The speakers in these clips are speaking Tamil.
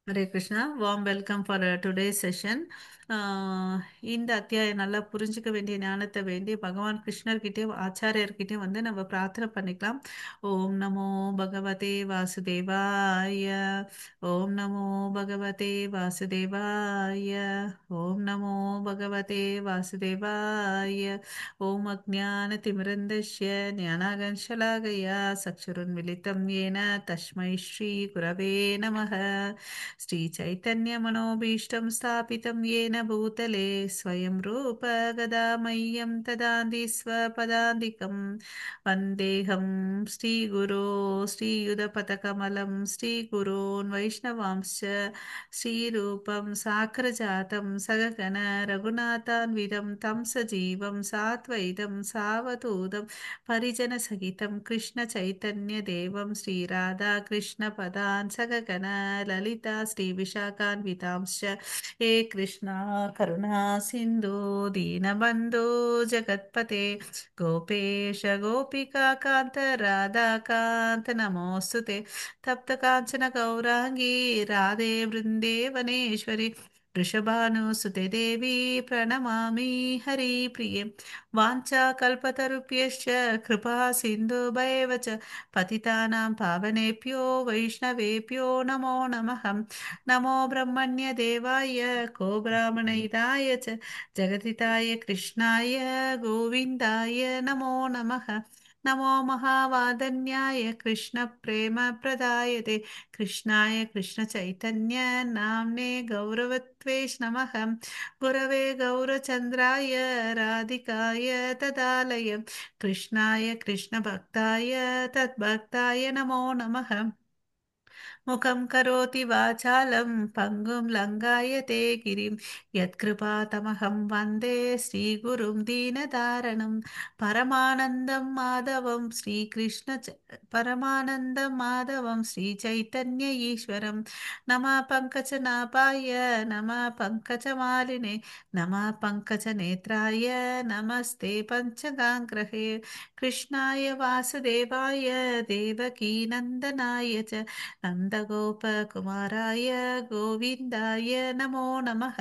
Hare Krishna, warm welcome for today's session. இந்த அத்தியாயம் நல்லா புரிஞ்சுக்க வேண்டிய ஞானத்தை வேண்டி பகவான் கிருஷ்ணர்கிட்டயும் ஆச்சாரியர்கிட்டயும் வந்து நம்ம பிரார்த்தனை பண்ணிக்கலாம். ஓம் நமோ பகவதே வாசுதேவாய. ஓம் நமோ பகவதே வாசுதேவாய. ஓம் நமோ பகவதே வாசுதேவாய. ஓம் அஜ்ஞான திமிரந்தஸ்ய ஞானாகன்ஷலாகயா சக்ஷுருன்மிலிதம் येन तस्मै श्री गुरवे नमः. श्रीचैतन्यमनोभीष्टं स्थापितं येन भूतले स्वयं रूप गदा मह्यं ददाति स्वपदान्तिकं वन्देऽहं श्रीगुरो श्रीयुधपथकमलं श्रीगुरोन् वैष्णवांश्च श्रीरूपं साग्रजातं सगगण रघुनाथान्वितं तं सजीवं साद्वैतं सावधूतं परिजनसहितं कृष्णचैतन्यदेवं श्रीराधाकृष्णपदान् सगगण ललिता श्रीविशाखान्वितांश्च हे कृष्णा करुणा सिन्धु दीनबन्धो जगत्पते गोपेश गोपिकान्त राधाकान्त नमोऽस्तु ते तप्तकाञ्चन गौराङ्गी राधे वृन्देवनेश्वरि वृषभानुसुते देवी प्रणमामि हरिप्रिये वाञ्छाकल्पतरुभ्यश्च कृपा सिन्धुभैव च पतितानां पावनेभ्यो वैष्णवेभ्यो नमो नमः। नमो ब्रह्मण्यदेवाय को ब्राह्मणहिताय च जगदिताय कृष्णाय गोविन्दाय नमो नमः। नमो महावादन्याय कृष्णप्रेमप्रदायते कृष्णाय कृष्णचैतन्य नाम्ने गौरवत्वेष नमः। गुरवे गौरचन्द्राय राधिकाय तदालय कृष्णाय कृष्णभक्ताय तद्भक्ताय नमो नमः। मुखं करोति वाचालं पङ्गुं लङ्घायते गिरिं यत्कृपातमहं वन्दे श्रीगुरुं दीनदारणं परमानन्दं माधवं परमानन्दं माधवं श्रीचैतन्य ईश्वरं नमः पङ्कजनाभाय नमः पङ्कजमालिने नमः पङ्कजनेत्राय नमस्ते पञ्चगाङ्ग्रहे कृष्णाय वासुदेवाय देवकीनन्दनाय च नन्दगोपकुमाराय गोविन्दाय नमो नमः।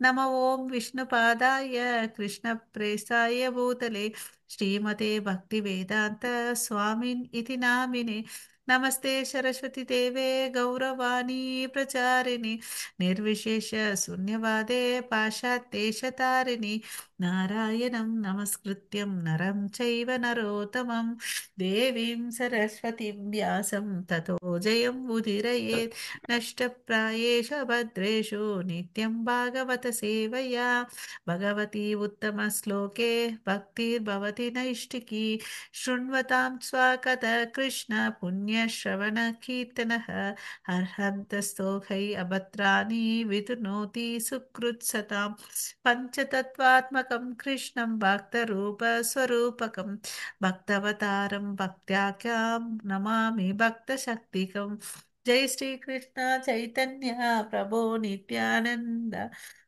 नम ॐ विष्णुपादाय कृष्णप्रेष्ठाय भूतले श्रीमते भक्तिवेदान्त स्वामिन् इति नामिने नमस्ते सरस्वती देवे गौरवाणी प्रचारिणि निर्विशेष शून्यवादे पाश्चात्येशतारिणि नारायणं नमस्कृत्यं नरं चैव नरोत्तमं देवीं सरस्वतीं व्यासं ततो जयम् उदीरयेत् नष्टप्रायेषु भद्रेषु नित्यं भागवत सेवया भगवती उत्तमश्लोके भक्तिर्भवति नैष्टिकी शृण्वतां स्वाकत कृष्ण पुण्यश्रवणकीर्तनः अर्हन्तस्तोहै अभद्राणि विदुनोति सुकृत्सतां पञ्चतत्त्वात्मकं कृष्णं भक्तरूपस्वरूपकं भक्तवतारं भक्त्याख्यां नमामि भक्तशक्तिकं। जय श्री कृष्ण चैतन्य प्रभो नित्यानंद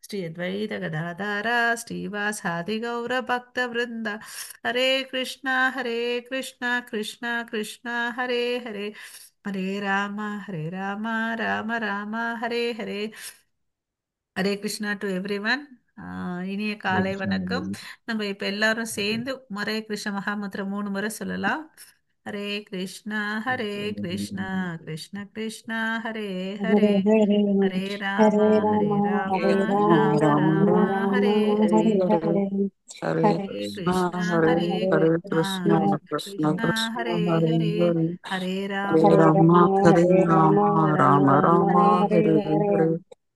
श्री अद्वैत गदाधारा श्रीवासादि गौर भक्त वृंद हरे कृष्णा कृष्णा कृष्णा हरे हरे हरे राम राम राम हरे हरे ஹரே கிருஷ்ணா டு எவ்ரிவன். இனிய காலை வணக்கம். நம்ம இப்ப எல்லாரும் சேர்ந்து ஹரே கிருஷ்ண மகாமந்திரம் 3 முறை சொல்லலாம். Hare Krishna Krishna Krishna Hare Hare Hare Hare Hare Hare Rama Ram Hare Ram Rama Ram Rama Ram Hare Hare Hare Hare Hare Hare Hare Krishna, Krishna Krishna Hare Hare Hare Krishna Krishna, Krishna Krishna Krishna Krishna, Hare Hare Hare Hare, Hare Rama Hare Hare Ram Rama, Hare Hare Ram Rama, Ram Rama Ram Hare Rama, Hare Hare Hare Hare,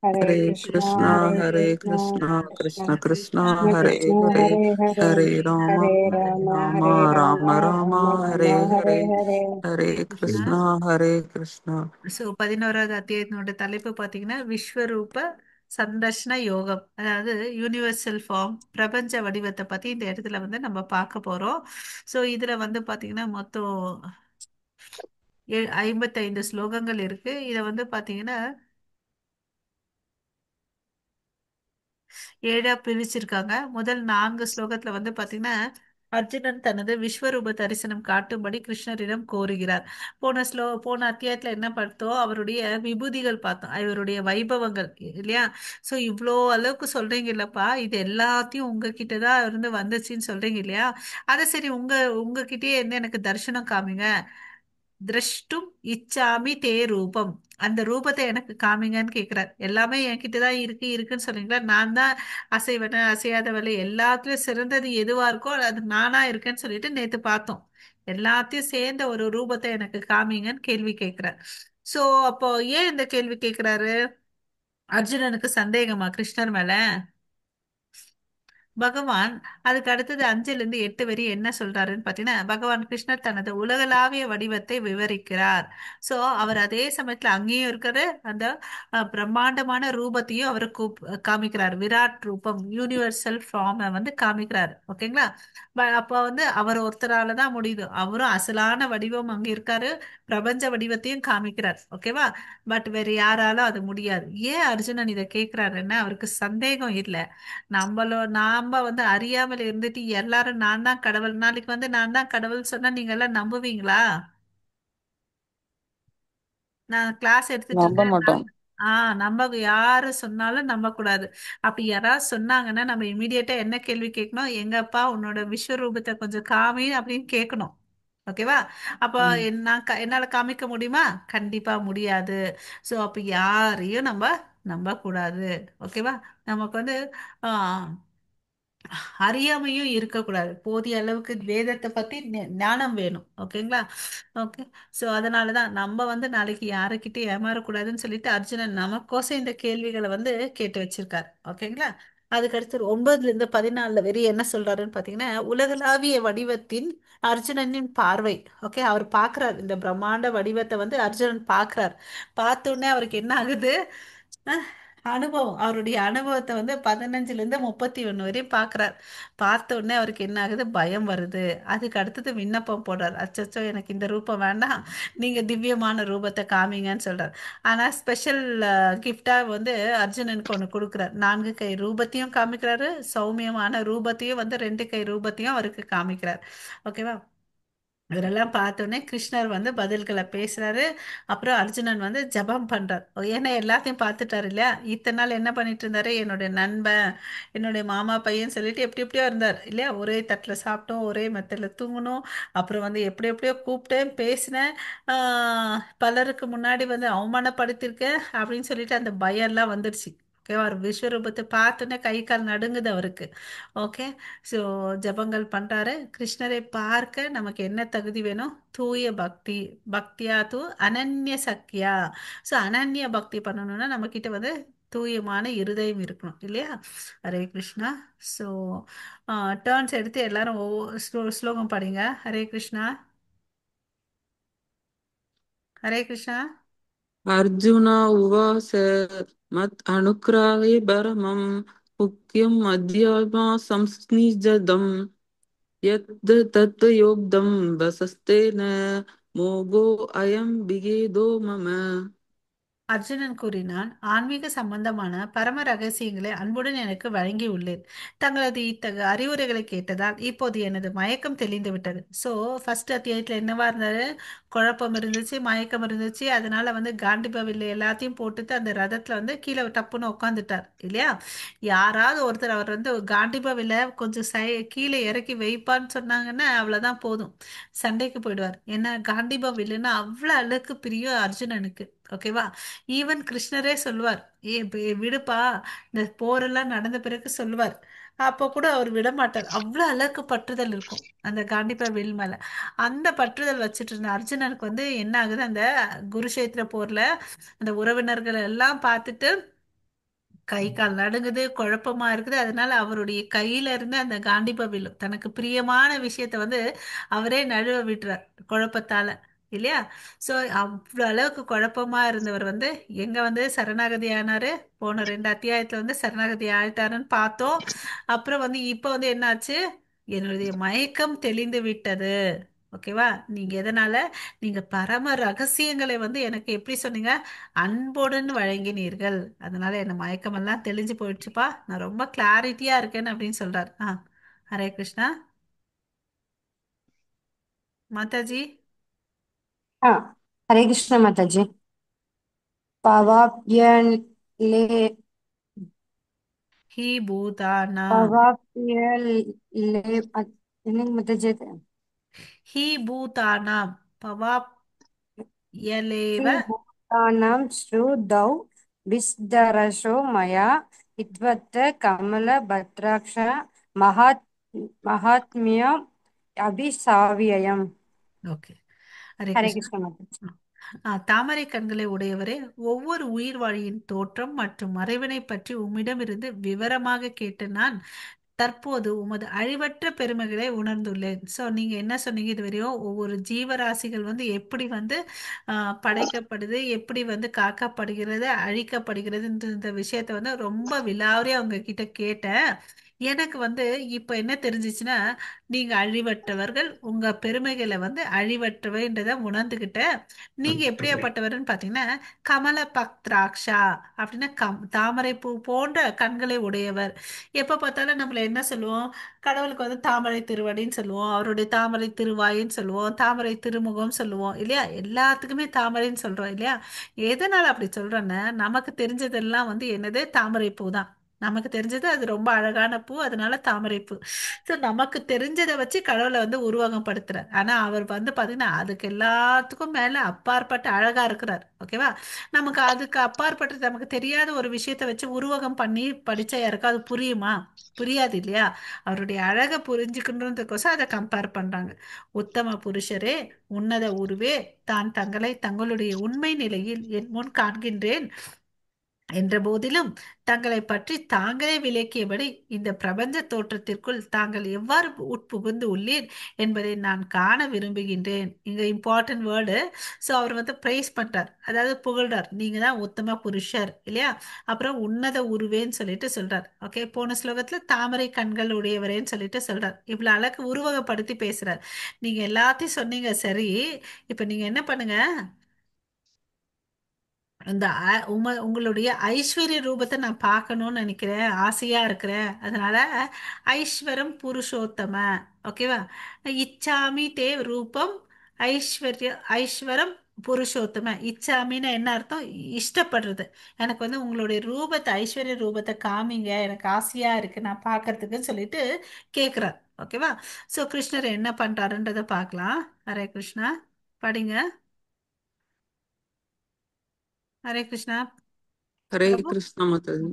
Hare Hare Krishna Krishna, Hare Hare Krishna Krishna, Krishna Krishna Krishna Krishna, Krishna Hare Krishna Hare, Hare Hare Hare Rama, Hare Hare Hare Rama, Ram Rama Ram Rama, Rama Hare Hare Hare, Hare Hare Krishna. Krishna, Hare Krishna. So 11வது அத்தியாயத்தினோட தலைப்பு பார்த்தீங்கன்னா விஸ்வரூப சந்தர்ஷன யோகம், அதாவது யூனிவர்சல் ஃபார்ம், பிரபஞ்ச வடிவத்தை பற்றி இந்த இடத்துல வந்து நம்ம பார்க்க போகிறோம். ஸோ இதில் வந்து பார்த்தீங்கன்னா மொத்தம் 55 ஸ்லோகங்கள் இருக்கு. இதை வந்து பார்த்தீங்கன்னா ஏழா பிரிச்சிருக்காங்க. முதல் 4 ஸ்லோகத்துல வந்து பார்த்தீங்கன்னா அர்ஜுனன் தனது விஸ்வரூப தரிசனம் காட்டும்படி கிருஷ்ணரிடம் கோருகிறார். போன அத்தியாயத்துல என்ன பார்த்தோம்? அவருடைய விபூதிகள் பார்த்தோம், அவருடைய வைபவங்கள் இல்லையா? சோ இவ்வளோ அளவுக்கு சொல்றீங்க இல்லப்பா, இது எல்லாத்தையும் உங்ககிட்ட தான் இருந்து வந்துச்சுன்னு சொல்றீங்க இல்லையா? அதை சரி, உங்ககிட்டயே இருந்து எனக்கு தரிசனம் காமிங்க. திரஷ்டும் இச்சாமி தே ரூபம், அந்த ரூபத்தை எனக்கு காமிங்கன்னு கேக்குறார். எல்லாமே என்கிட்ட தான் இருக்குன்னு சொல்றீங்களா? நான் தான் அசைவன அசையாதவளை எல்லாத்துலயும் சிறந்தது எதுவா இருக்கோ அது நானா இருக்கேன்னு சொல்லிட்டு நேத்து பார்த்தோம். எல்லாத்தையும் சேர்ந்த ஒரு ரூபத்தை எனக்கு காமிங்கன்னு கேள்வி கேட்கிறார். சோ அப்போ ஏன் இந்த கேள்வி கேட்கிறாரு? அர்ஜுனனுக்கு சந்தேகமா கிருஷ்ணர் மேல? பகவான் அதுக்கு அடுத்தது 5ல இருந்து 8 வரை என்ன சொல்றாருன்னு பாத்தீங்கன்னா, பகவான் கிருஷ்ணர் தனது உலகளாவிய வடிவத்தை விவரிக்கிறார். சோ அவர் அதே சமயத்துல அங்கேயும் இருக்கிற அந்த பிரம்மாண்டமான ரூபத்தையும் அவர் காமிக்கிறார். விராட் ரூபம், யூனிவர்சல் ஃபார்ம் வந்து காமிக்கிறார். ஓகேங்களா? அப்ப வந்து அவர் ஒருத்தரால தான் முடியுது. அவரும் அசலான வடிவம் அங்க இருக்காரு, பிரபஞ்ச வடிவத்தையும் காமிக்கிறார். ஓகேவா? பட் வேற யாராலும் அது முடியாது. ஏன் அர்ஜுனன் இதை கேட்கிறாருன்னா, அவருக்கு சந்தேகம் இல்லை. நாம வந்து அறியாமல் இருந்துட்டு எல்லாரும் நான் தான் கடவுள், நாளைக்கு வந்து நான் தான் கடவுள் சொன்னா நீங்க எல்லாம் நம்புவீங்களா? நான் கிளாஸ் எடுத்துட்டு நம்ப இருக்கேன். மாட்டோம். நம்ம யாரு சொன்னாலும் நம்ப கூடாது. அப்படி யாராவது சொன்னாங்கன்னா நம்ம இமீடியட்டா என்ன கேள்வி கேட்கணும்? எங்கப்பா உன்னோட விஸ்வரூபத்தை கொஞ்சம் காமி அப்படின்னு கேட்கணும். ஓகேவா? அப்போ ம். என்னால காமிக்க முடியுமா? கண்டிப்பா முடியாது. சோ அப்ப யாரையும் நம்ம நம்ப கூடாது. ஓகேவா? நமக்கு வந்து ஆஹ் அறியாமையும் இருக்கக்கூடாது. போதிய அளவுக்கு வேதத்தை பத்தி ஞானம் வேணும். ஓகேங்களா? ஓகே. சோ அதனாலதான் நம்ம வந்து நாளைக்கு யாருக்கிட்ட ஏமாறக்கூடாதுன்னு சொல்லிட்டு அர்ஜுனன் நமக்கோசம் இந்த கேள்விகளை வந்து கேட்டு வச்சிருக்காரு. ஓகேங்களா? அதுக்கடுத்து 9ல இருந்து 14 வரை என்ன சொல்றாருன்னு பாத்தீங்கன்னா, உலகளாவிய வடிவத்தின் அர்ஜுனனின் பார்வை. ஓகே, அவர் பார்க்கிறார் இந்த பிரம்மாண்ட வடிவத்தை வந்து அர்ஜுனன் பார்க்கிறார். பார்த்த உடனே அவருக்கு என்ன ஆகுது? அஹ், அனுபவம், அவருடைய அனுபவத்தை வந்து 15ல இருந்து 31 வரையும் பார்க்கிறார். பார்த்த உடனே அவருக்கு என்ன ஆகுது? பயம் வருது. அதுக்கு அடுத்தது விண்ணப்பம் போடுறார். அச்சச்சோ, எனக்கு இந்த ரூபம் வேண்டாம், நீங்க திவ்யமான ரூபத்தை காமிங்கன்னு சொல்றார். ஆனா ஸ்பெஷல் கிஃப்டா வந்து அர்ஜுனனுக்கு ஒண்ணு கொடுக்குறார். 4 கை ரூபத்தையும் காமிக்கிறாரு, சௌமியமான ரூபத்தையும் வந்து 2 கை ரூபத்தையும் அவருக்கு காமிக்கிறார். ஓகேவா? இதெல்லாம் பார்த்தோன்னே கிருஷ்ணர் வந்து பதில்களை பேசுறாரு. அப்புறம் அர்ஜுனன் வந்து ஜெபம் பண்றார். ஏன்னா எல்லாத்தையும் பார்த்துட்டாரு இல்லையா? இத்தனை நாள் என்ன பண்ணிட்டு இருந்தாரு? என்னுடைய நண்பன், என்னுடைய மாமா பையன் சொல்லிட்டு எப்படி எப்படியோ இருந்தார் இல்லையா? ஒரே தட்டுல சாப்பிட்டோம், ஒரே மெத்தல தூங்கணும். அப்புறம் வந்து எப்படி எப்படியோ கூப்பிட்டேன், பேசினேன், பலருக்கு முன்னாடி வந்து அவமானப்படுத்திருக்கேன் அப்படின்னு சொல்லிட்டு அந்த பயம் எல்லாம் வந்துடுச்சு. ஓகேவா? ஒரு விஸ்வரூபத்தை பார்த்தோன்னே கை கால் நடுங்குது அவருக்கு. ஓகே. ஸோ ஜபங்கள் பண்றாரு. கிருஷ்ணரை பார்க்க நமக்கு என்ன தகுதி வேணும்? தூய பக்தி. பக்தியா தூ அனன்ய சக்கியா. ஸோ அனன்ய பக்தி பண்ணணும்னா நம்ம கிட்ட வந்து தூயமான இருதயம் இருக்கணும் இல்லையா? ஹரே கிருஷ்ணா. ஸோ டேர்ன்ஸ் எடுத்து எல்லாரும் ஒவ்வொரு ஸ்லோகம் படிங்க. ஹரே கிருஷ்ணா. ஹரே கிருஷ்ணா. अर्जुन उवाच मत् अनुग्रहे परमं मुख्यम् अध्यात्म संनिजदम् यत् तत् योक्तं वसस्तेन मोगो अयं विगेदो मम। அர்ஜுனன் கூறினான், ஆன்மீக சம்பந்தமான பரம ரகசியங்களை அன்புடன் எனக்கு வழங்கி உள்ளேன். தங்களது இத்தகைய அறிவுரைகளை கேட்டதால் இப்போது எனது மயக்கம் தெளிந்து விட்டது. ஸோ ஃபர்ஸ்ட் அத்தியாயத்தில் என்னவா இருந்தாரு? குழப்பம் இருந்துச்சு, மயக்கம் இருந்துச்சு. அதனால வந்து காண்டிப வில்லு எல்லாத்தையும் போட்டுட்டு அந்த ரதத்துல வந்து கீழே டப்புன்னு உட்காந்துட்டார் இல்லையா? யாராவது ஒருத்தர் அவர் வந்து காண்டிப வில்ல கொஞ்சம் கீழே இறக்கி வைப்பான்னு சொன்னாங்கன்னா அவ்வளவுதான், போதும், சண்டைக்கு போயிடுவார். ஏன்னா காண்டிப வில்லுன்னா அவ்வளவு அளவுக்கு பிரியம் அர்ஜுனனுக்கு. ஓகேவா? ஈவன் கிருஷ்ணரே சொல்லுவார், ஏ விடுப்பா, இந்த போரெல்லாம் நடந்த பிறகு சொல்லுவார். அப்போ கூட அவர் விட மாட்டார். அவ்வளவு அளவுக்கு பற்றுதல் இருக்கும் அந்த காண்டிபா வில் மேல. அந்த பற்றுதல் வச்சுட்டு இருந்த அர்ஜுனனுக்கு வந்து என்ன ஆகுது? அந்த குருஷேத்திர போர்ல அந்த உறவினர்கள் எல்லாம் பார்த்துட்டு கை கால் நடுங்குது, குழப்பமா இருக்குது. அதனால அவருடைய கையில இருந்து அந்த காண்டிப வில்லும் தனக்கு பிரியமான விஷயத்த வந்து அவரே நழுவ விட்டுறார் குழப்பத்தால இல்லையா? சோ அவ்வளவு அளவுக்கு குழப்பமா இருந்தவர் வந்து எங்க வந்து சரணாகதி ஆனாரு? போன 2 அத்தியாயத்துல வந்து சரணாகதி ஆயிட்டாருன்னு பார்த்தோம். அப்புறம் வந்து இப்ப வந்து என்னாச்சு? என்னுடைய மயக்கம் தெளிந்து விட்டது. ஓகேவா? நீங்க எதனால? நீங்க பரம ரகசியங்களை வந்து எனக்கு எப்படி சொன்னீங்க? அன்புடன் வழங்கினீர்கள். அதனால என்ன மயக்கமெல்லாம் தெளிஞ்சு போயிடுச்சுப்பா, நான் ரொம்ப கிளாரிட்டியா இருக்கேன்னு அப்படின்னு சொல்றாரு. ஹரே கிருஷ்ணா. மாதாஜி. हाँ, हरे कृष्ण माता जी। पवाप्यले ही भूतानां पवाप्यले என்னங்க माता जी ही भूतानां श्री पवाप्यलेव। भूतानां श्रुतौ विस्तरशो मया इत्वत्र कमलभद्राक्ष महात् महात्म्यम् अभिसाव्ययम्। ஓகே. ஹரே हरे கிருஷ்ணா. कृष्ण माता जी। தாமரை கண்களை உடையவரே, ஒவ்வொரு உயிர்வாழியின் தோற்றம் மற்றும் மறைவினை பற்றி உம்மிடமிருந்து விவரமாக கேட்ட நான் தற்போது உமது அழிவற்ற பெருமைகளை உணர்ந்துள்ளேன். ஸோ நீங்க என்ன சொன்னீங்க இதுவரையும் ஒவ்வொரு ஜீவராசிகள் வந்து எப்படி வந்து படைக்கப்படுது, எப்படி வந்து காக்கப்படுகிறது, அழிக்கப்படுகிறதுன்ற இந்த விஷயத்த வந்து ரொம்ப விலாவரியா அவங்க கிட்ட கேட்டேன். எனக்கு வந்து இப்ப என்ன தெரிஞ்சிச்சுன்னா, நீங்க அழிவற்றவர்கள், உங்க பெருமைகளை வந்து அழிவற்றவைன்றத உணர்ந்துகிட்டேன். நீங்க எப்படியாப்பட்டவர்னு பாத்தீங்கன்னா, கமல பக்திராக்ஷா அப்படின்னா தாமரை பூ போன்ற கண்களை உடையவர். எப்ப பார்த்தாலும் நம்மள என்ன சொல்லுவோம், கடவுளுக்கு வந்து தாமரை திருவடின்னு சொல்லுவோம், அவருடைய தாமரை திருவாயின்னு சொல்லுவோம், தாமரை திருமுகம் சொல்லுவோம் இல்லையா, எல்லாத்துக்குமே தாமரைன்னு சொல்றோம் இல்லையா. எதனால அப்படி சொல்றோன்னா, நமக்கு தெரிஞ்சதெல்லாம் வந்து என்னது, தாமரை பூ தான். நமக்கு தெரிஞ்சது அது ரொம்ப அழகான பூ, அதனால தாமரை பூ. ஸோ நமக்கு தெரிஞ்சதை வச்சு கடவுளை வந்து உருவகம் படுத்துறார். ஆனா அவர் வந்து பாத்தீங்கன்னா அதுக்கு எல்லாத்துக்கும் மேல அப்பாற்பட்ட அழகா இருக்கிறார். ஓகேவா. நமக்கு அதுக்கு அப்பாற்பட்டு நமக்கு தெரியாத ஒரு விஷயத்தை வச்சு உருவகம் பண்ணி படிச்சா யாருக்கும் அது புரியுமா? புரியாது இல்லையா. அவருடைய அழகை புரிஞ்சுக்கணுன்றதுக்கோசம் அதை கம்பேர் பண்றாங்க. உத்தம புருஷரே, உன்னத உருவே, தான் தங்களை தங்களுடைய உண்மை நிலையில் என் முன் காண்கின்றேன் என்ற போதிலும் தங்களை பற்றி தாங்களே விளக்கியபடி இந்த பிரபஞ்ச தோற்றத்திற்குள் தாங்கள் எவ்வாறு உட்புகுந்து உள்ளீர் என்பதை நான் காண விரும்புகின்றேன். இங்க இம்பார்ட்டன்ட் வேர்டு. ஸோ அவர் வந்து பிரைஸ் பண்றார், அதாவது புகழ்றார். நீங்க தான் உத்தம புருஷர் இல்லையா. அப்புறம் உன்னத உருவேன்னு சொல்லிட்டு சொல்றார். ஓகே, போன ஸ்லோகத்துல தாமரை கண்கள் உடையவரேன்னு சொல்லிட்டு சொல்றார். இவ்வளவு அழகு உருவகப்படுத்தி பேசுறார். நீங்க எல்லாத்தையும் சொன்னீங்க சரி. இப்ப நீங்க என்ன பண்ணுங்க, இந்த உங்களுடைய ஐஸ்வர்ய ரூபத்தை நான் பார்க்கணும்னு நினைக்கிறேன், ஆசையா இருக்கிறேன். அதனால ஐஸ்வரம் புருஷோத்தம. ஓகேவா. இச்சாமி தே ரூபம் ஐஸ்வர்ய ஐஸ்வரம் புருஷோத்தம. இச்சாமின்னு என்ன அர்த்தம், இஷ்டப்படுறது. எனக்கு வந்து உங்களுடைய ரூபத்தை, ஐஸ்வர்ய ரூபத்தை காமிங்க, எனக்கு ஆசையா இருக்கு நான் பார்க்கறதுக்குன்னு சொல்லிட்டு கேட்குறார். ஓகேவா. ஸோ கிருஷ்ணர் என்ன பண்றாருன்றதை பார்க்கலாம். ஹரே கிருஷ்ணா. படிங்க. ஹரே கிருஷ்ணா. हरे பிரபு. कृष्ण माताजी।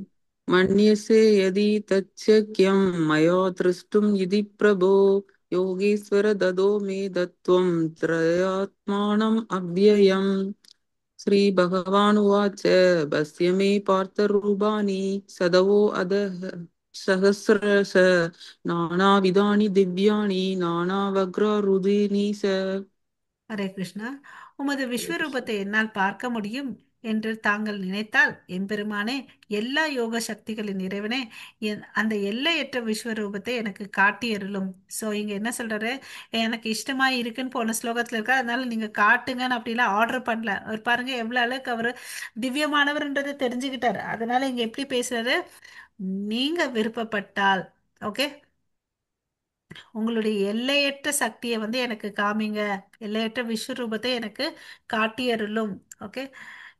मन्यसे यदि तच्छक्यं मया द्रष्टुं यदि प्रभो योगीश्वर ददो मे दत्त्वं त्रयात्मानम् अव्ययम्। श्रीभगवानुवाच भस्य मे पार्थरूपाणि सदवो अधः सहस्रश नानाविधानि दिव्यानि नानावग्ररुदीनि च। ஹரே கிருஷ்ணா. உமது हरे कृष्ण। விஸ்வரூபத்தை என்னால் பார்க்க முடியும் என்று தாங்கள் நினைத்தால் எம்பெருமானே, எல்லா யோக சக்திகளின் இறைவனே, அந்த எல்லையற்ற விஸ்வரூபத்தை எனக்கு காட்டியருளும். ஸோ இங்க என்ன சொல்றாரு, எனக்கு இஷ்டமா இருக்குன்னு போன ஸ்லோகத்துல இருக்கா, அதனால நீங்க காட்டுங்கன்னு அப்படிலாம் ஆர்டர் பண்ணல. அவர் பாருங்க எவ்வளவு அளவுக்கு அவர் திவ்யமானவர்ன்றதை தெரிஞ்சுக்கிட்டாரு. அதனால இங்க எப்படி பேசுறாரு, நீங்க விருப்பப்பட்டால், ஓகே, உங்களுடைய எல்லையற்ற சக்தியை வந்து எனக்கு காமிங்க, எல்லையற்ற விஸ்வரூபத்தை எனக்கு காட்டியருளும். ஓகே,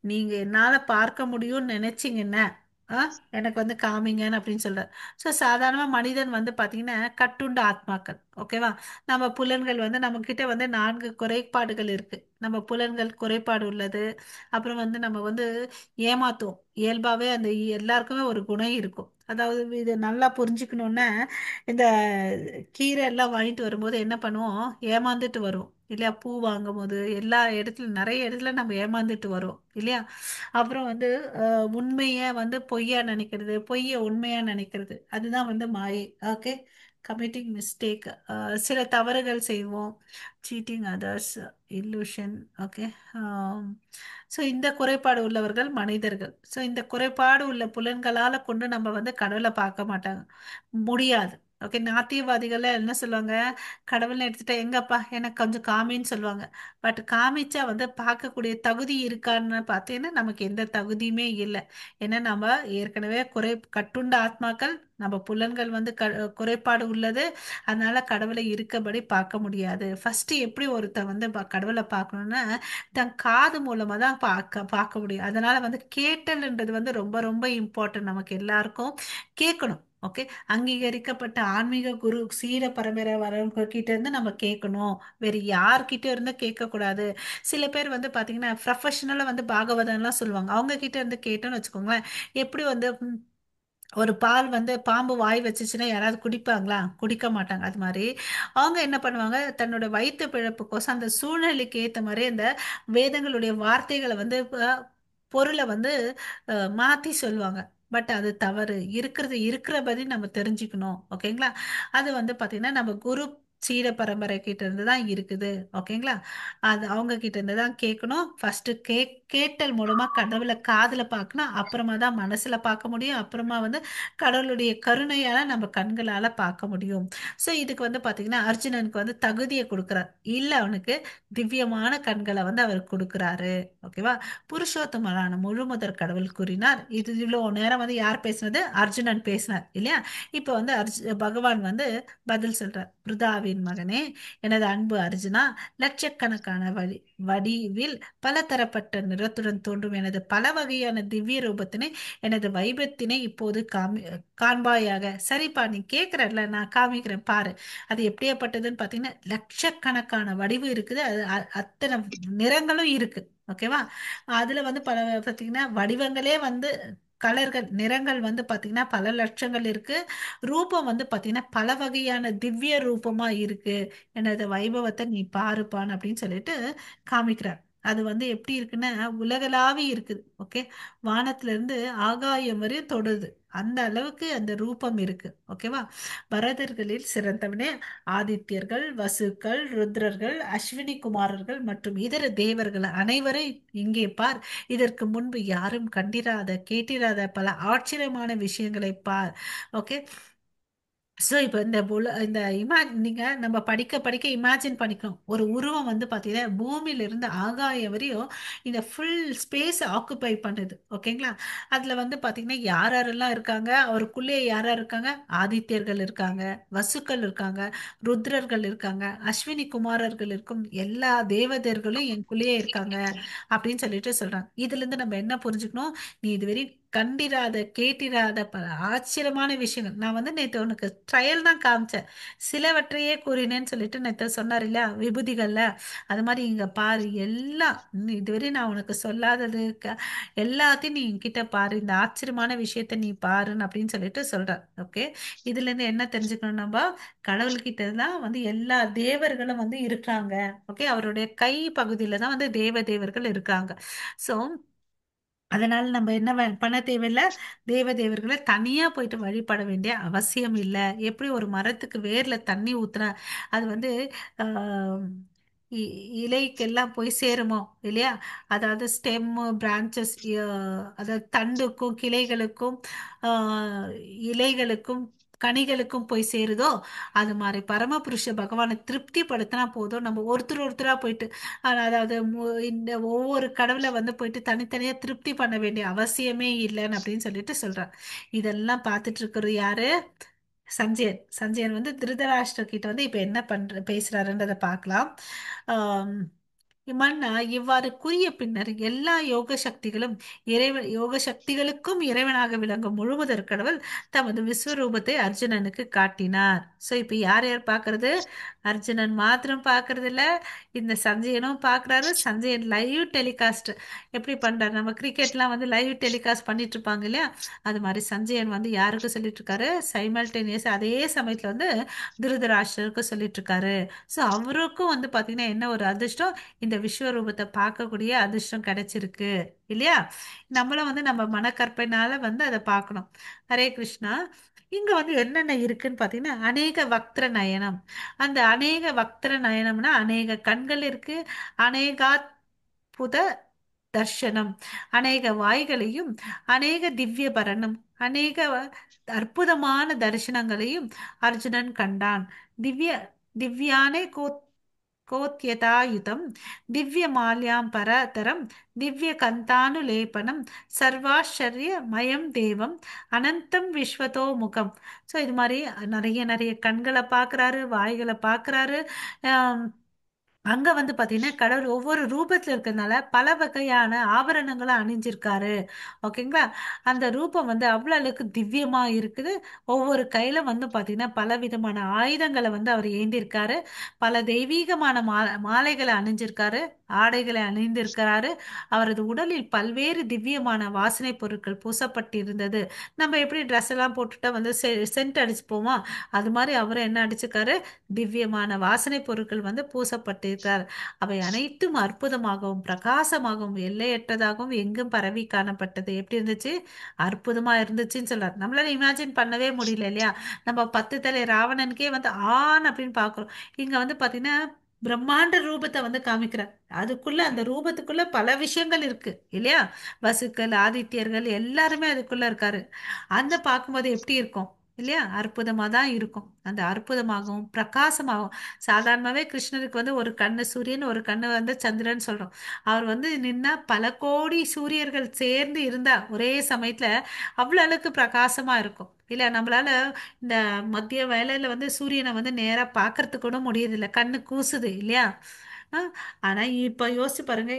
நீங்க என்னால பார்க்க முடியும்னு நினைச்சீங்கன்னா ஆ, எனக்கு வந்து காமிங்கன்னு அப்படின்னு சொல்றாரு. ஸோ சாதாரணமா மனிதன் வந்து பாத்தீங்கன்னா கட்டுண்ட ஆத்மாக்கள். ஓகேவா. நம்ம புலன்கள் வந்து நம்ம கிட்ட வந்து 4 குறைபாடுகள் இருக்கு. நம்ம புலன்கள் குறைபாடு உள்ளது. அப்புறம் வந்து நம்ம வந்து ஏமாத்துவோம் இயல்பாவே. அந்த எல்லாருக்குமே ஒரு குணம் இருக்கும். அதாவது இது நல்லா புரிஞ்சுக்கணுன்னா, இந்த கீரை எல்லாம் வாங்கிட்டு வரும்போது என்ன பண்ணுவோம், ஏமாந்துட்டு வரும் இல்லையா. பூ வாங்கும் போது எல்லா இடத்துல, நிறைய இடத்துல நம்ம ஏமாந்துட்டு வரோம் இல்லையா. அப்புறம் வந்து உண்மையை வந்து பொய்யா நினைக்கிறது, பொய்யை உண்மையா நினைக்கிறது, அதுதான் வந்து மாயை. ஓகே. Committing mistake. சில தவறுகள் செய்வோம். Cheating others, illusion. Okay. So இந்த குறைபாடு உள்ளவர்கள் மனிதர்கள். ஸோ இந்த குறைபாடு உள்ள புலன்களால கொண்டு நம்ம வந்து கடவுளை பார்க்க மாட்டாங்க, முடியாது. ஓகே, நாத்தியவாதிகள் என்ன சொல்லுவாங்க, கடவுள்னு எடுத்துட்டா எங்கப்பா எனக்கு கொஞ்சம் காமின்னு சொல்லுவாங்க. பட் காமிச்சா வந்து பார்க்கக்கூடிய தகுதி இருக்கான்னு பார்த்தீங்கன்னா நமக்கு எந்த தகுதியுமே இல்லை. ஏன்னா நம்ம ஏற்கனவே கட்டுண்ட ஆத்மாக்கள், நம்ம புலன்கள் வந்து குறைபாடு உள்ளது. அதனால கடவுளை இருக்கபடி பார்க்க முடியாது. ஃபர்ஸ்ட் எப்படி ஒருத்தன் வந்து கடவுளை பார்க்கணும்னா தன் காது மூலமா தான் பார்க்க முடியும். அதனால வந்து கேட்டல்ன்றது வந்து ரொம்ப ரொம்ப இம்பார்ட்டன்ட். நமக்கு எல்லாருக்கும் கேட்கணும். ஓகே, அங்கீகரிக்கப்பட்ட ஆன்மீக குரு சீர பரம்பரை வரவங்க கிட்ட இருந்து நம்ம கேட்கணும். வேற யார்கிட்ட இருந்து கேட்க கூடாது. சில பேர் வந்து பாத்தீங்கன்னா ப்ரொஃபஷனலா வந்து பாகவதம்லாம் சொல்லுவாங்க. அவங்க கிட்ட இருந்து கேட்டோம்னு வச்சுக்கோங்களேன், எப்படி வந்து ஒரு பால் வந்து பாம்பு வாய் வச்சுச்சுன்னா யாராவது குடிப்பாங்களா? குடிக்க மாட்டாங்க. அது மாதிரி அவங்க என்ன பண்ணுவாங்க, தன்னோட வயிற்று பிழப்புக்கோசம் அந்த சூழ்நிலைக்கு ஏற்ற மாதிரி அந்த வேதங்களுடைய வார்த்தைகளை வந்து பொருளை வந்து மாத்தி சொல்லுவாங்க. பட் அது தவறு. இருக்கிறது இருக்கிறபடி நம்ம தெரிஞ்சுக்கணும். ஓகேங்களா? அது வந்து பாத்தீங்கன்னா நம்ம குரு சீட பரம்பரை கிட்ட இருந்து தான் இருக்குது. ஓகேங்களா? அது அவங்க கிட்ட இருந்து தான் கேட்கணும். ஃபர்ஸ்ட் கேட்டல் மூலமா கடவுளை காதுல பார்க்கணும். அப்புறமா தான் மனசுல பார்க்க முடியும். அப்புறமா வந்து கடவுளுடைய கருணையால நம்ம கண்களால பார்க்க முடியும். சோ இதுக்கு வந்து பாத்தீங்கன்னா அர்ஜுனனுக்கு வந்து தகுதியை கொடுக்கிறார். இல்ல, அவனுக்கு திவ்யமான கண்களை வந்து அவர் கொடுக்கிறாரு. ஓகேவா? புருஷோத்தமரான முழுமுதற் கடவுள் கூறினார். இது இவ்வளவு நேரம் வந்து யார் பேசினது? அர்ஜுனன் பேசினார் இல்லையா? இப்ப வந்து பகவான் வந்து பதில் சொல்றார். பிருதாவின் மகனே, எனது அன்பு அர்ஜுனா, லட்சக்கணக்கான வடிவில் பலதரப்பட்ட நிறத்துடன் தோன்றும் எனது பல வகையான திவ்ய ரூபத்தினை, எனது வைபத்தினை இப்போது காண்பாயாக. சரிப்பா, நீ கேக்குறல்ல, நான் காமிக்கிறேன் பாரு. அது எப்படியாப்பட்டதுன்னு பாத்தீங்கன்னா லட்சக்கணக்கான வடிவு இருக்குது. அது அத்தனை நிறங்களும் இருக்கு. ஓகேவா? அதுல வந்து பாத்தீங்கன்னா வடிவங்களே வந்து கலர்கள், நிறங்கள் வந்து பாத்தீங்கன்னா பல லட்சங்கள் இருக்கு. ரூபம் வந்து பாத்தீங்கன்னா பல வகையான திவ்ய ரூபமா இருக்கு. எனது வைபவத்தை நீ பாருப்பான் அப்படின்னு சொல்லிட்டு காமிக்கிறார். அது வந்து எப்படி இருக்குன்னா உலகளாவி இருக்குது. ஓகே, வானத்துல இருந்து ஆகாயம் வரையும் தொடுது. அந்த அளவுக்கு அந்த ரூபம் இருக்கு. ஓகேவா? பரதர்களில் சிறந்தவனே, ஆதித்யர்கள், வசுக்கள், ருத்ரர்கள், அஸ்வினி குமாரர்கள் மற்றும் இதர தேவர்கள் அனைவரும் இங்கே பார். இதற்கு முன்பு யாரும் கண்டிராத கேட்டிராத பல ஆச்சரியமான விஷயங்களை பார். ஓகே. ஸோ இப்போ நீங்க நம்ம படிக்க படிக்க இமேஜின் பண்ணிக்கணும். ஒரு உருவம் வந்து பார்த்தீங்கன்னா பூமியில இருந்து ஆகாயம் வரையும் இந்த ஃபுல் ஸ்பேஸ் ஆக்குபை பண்ணுது. ஓகேங்களா? அதுல வந்து பார்த்தீங்கன்னா யார் யாரெல்லாம் இருக்காங்க, அவருக்குள்ளே யார் யார் இருக்காங்க? ஆதித்யர்கள் இருக்காங்க, வசுக்கள் இருக்காங்க, ருத்ரர்கள் இருக்காங்க, அஸ்வினி குமாரர்கள் இருக்கும், எல்லா தேவதைகளும் எனக்குள்ளேயே இருக்காங்க அப்படின்னு சொல்லிட்டு சொல்றாங்க. இதுல இருந்து நம்ம என்ன புரிஞ்சுக்கணும்? நீ இதுவரை கண்டிராத கேட்டிராத பல ஆச்சரியமான விஷயங்கள் நான் வந்து நேத்து உனக்கு ட்ரையல் தான் காமிச்சேன். சிலவற்றையே கூறினேன்னு சொல்லிட்டு நேத்து சொன்னார் இல்லையா விபூதிகள்ல. அது மாதிரி இங்க பாரு, எல்லாம் இதுவரை நான் உனக்கு சொல்லாதது எல்லாத்தையும் நீ என்கிட்ட பாரு, இந்த ஆச்சரியமான விஷயத்த நீ பாருன்னு அப்படின்னு சொல்லிட்டு சொல்ற. ஓகே, இதுல இருந்து என்ன தெரிஞ்சுக்கணும் நம்ம? கடவுள்கிட்ட தான் வந்து எல்லா தேவர்களும் வந்து இருக்காங்க. ஓகே, அவருடைய கை பகுதியில தான் வந்து தேவர்கள் இருக்காங்க. சோ அதனால நம்ம என்ன பண்ண தேவையில்ல, தேவர்களை தனியா போயிட்டு வழிபட வேண்டிய அவசியம் இல்லை. எப்படி ஒரு மரத்துக்கு வேர்ல தண்ணி ஊத்துனா அது வந்து ஆஹ் இ- இலைக்கெல்லாம் போய் சேருமோ இல்லையா? அதாவது ஸ்டெம், பிரான்ச்சஸ், அதாவது தண்டுக்கும் கிளைகளுக்கும் ஆஹ் இலைகளுக்கும் கனிகளுக்கும் போய் சேருதோ, அது மாதிரி பரமபுருஷ பகவானை திருப்திப்படுத்தினா போதும். நம்ம ஒருத்தர் ஒருத்தரா போயிட்டு அதாவது இந்த ஒவ்வொரு கடவுளை வந்து போயிட்டு தனித்தனியா திருப்தி பண்ண வேண்டிய அவசியமே இல்லைன்னு அப்படின்னு சொல்லிட்டு சொல்றார். இதெல்லாம் பார்த்துட்டு இருக்கிறது யாரு? சஞ்சயன் வந்து திருதராஷ்டிர கிட்ட வந்து இப்ப என்ன பேசுறாருன்றதை பார்க்கலாம். ஆஹ் மன்னா இவ்வாறு கூறிய பின்னர் எல்லா யோக சக்திகளுக்கும் இறைவனாக விளங்கும் முழுமுதற் கடவுள் தமது விஸ்வரூபத்தை அர்ஜுனனுக்கு காட்டினார். சோ இப்ப யார் யார் பாக்குறது? அர்ஜுனன் மாத்திரம் பாக்குறது இல்ல, இந்த சஞ்சயனும் பாக்குறாரு. சஞ்சயன் லைவ் டெலிகாஸ்ட் எப்படி பண்றாரு? நம்ம கிரிக்கெட்லாம் வந்து லைவ் டெலிகாஸ்ட் பண்ணிட்டு இருப்பாங்க இல்லையா? அது மாதிரி சஞ்சயன் வந்து யாருக்கு சொல்லிட்டு இருக்காரு? சைமல்டேனியஸ் அதே சமயத்துல வந்து திருதராஷ்டிரருக்கு சொல்லிட்டு இருக்காரு. சோ அவருக்கும் வந்து பாத்தீங்கன்னா என்ன ஒரு அதிர்ஷ்டம், இந்த விஸ்வரூபத்தை பார்க்கக்கூடிய அதிர்ஷ்டம் கிடைச்சிருக்கு இல்லையா? நம்மளும் வந்து நம்ம மனக்கற்பனால வந்து அதை பார்க்கணும். ஹரே கிருஷ்ணா. இங்க வந்து என்னென்ன இருக்குன்னு பாத்தீங்கன்னா அநேக வக்திர நயனம். அந்த அநேக வக்திர நயனம்னா அநேக கண்கள் இருக்கு. அநேகாத்புத தர்ஷனம், அநேக வாய்களையும் அநேக திவ்ய பரணம், அநேக அற்புதமான தரிசனங்களையும் அர்ஜுனன் கண்டான். திவ்ய திவ்யானே கோத்யதாயுதம் திவ்ய மால்யாம்பரதரம் திவ்ய கந்தானுலேபனம் சர்வாச்சரிய மயம் தேவம் அனந்தம் விஸ்வதோ முகம். ஸோ இது மாதிரி நிறைய நிறைய கண்களை பார்க்குறாரு, வாய்களை பார்க்குறாரு. அங்க வந்து பாத்தீங்கன்னா கடவுள் ஒவ்வொரு ரூபத்துல இருக்கிறதுனால பல வகையான ஆபரணங்களை அணிஞ்சிருக்காரு. ஓகேங்களா? அந்த ரூபம் வந்து அவ்வளவு அளவுக்கு திவ்யமா இருக்குது. ஒவ்வொரு கையில வந்து பாத்தீங்கன்னா பல விதமான ஆயுதங்களை வந்து அவர் ஏந்திருக்காரு. பல தெய்வீகமான மாலைகளை அணிஞ்சிருக்காரு, ஆடைகளை அணிந்திருக்கிறாரு. அவரது உடலில் பல்வேறு திவ்யமான வாசனை பொருட்கள் பூசப்பட்டிருந்தது. நம்ம எப்படி ட்ரெஸ் எல்லாம் போட்டுட்டா வந்து சென்ட் அடிச்சுப்போமா, அது மாதிரி அவரும் என்ன அடிச்சுக்காரு, திவ்யமான வாசனை பொருட்கள் வந்து பூசப்பட்டிருக்கிறார். அவை அனைத்தும் அற்புதமாகவும் பிரகாசமாகவும் எல்லையற்றதாகவும் எங்கும் பரவி காணப்பட்டது. எப்படி இருந்துச்சு? அற்புதமா இருந்துச்சுன்னு சொல்றாரு. நம்மளால இமேஜின் பண்ணவே முடியல இல்லையா? நம்ம 10 தலை ராவணனுக்கே வந்து ஆண் அப்படின்னு பார்க்கிறோம். இங்க வந்து பாத்தீங்கன்னா பிரம்மாண்ட ரூபத்தை வந்து காமிக்கிறார். அதுக்குள்ள அந்த ரூபத்துக்குள்ள பல விஷயங்கள் இருக்கு இல்லையா? வசுக்கள், ஆதித்யர்கள் எல்லாருமே அதுக்குள்ள இருக்காரு. அந்த பார்க்கும்போது எப்படி இருக்கும் இல்லையா? அற்புதமா தான் இருக்கும். அந்த அற்புதமாகவும் பிரகாசமாகவும், சாதாரணமாவே கிருஷ்ணருக்கு வந்து ஒரு கண்ணு சூரியன், ஒரு கண்ணு வந்து சந்திரன் சொல்றோம். அவர் வந்து நின்னா பல கோடி சூரியர்கள் சேர்ந்து இருந்தா ஒரே சமயத்துல அவ்வளவு அளவுக்கு பிரகாசமா இருக்கும் இல்ல. நம்மளால இந்த மத்திய வேலையில வந்து சூரியனை வந்து நேரா பார்க்கறதுக்கு கூட முடியறதில்ல, கண்ணு கூசுது இல்லையா? அஹ் ஆனா இப்ப யோசிச்சு பாருங்க,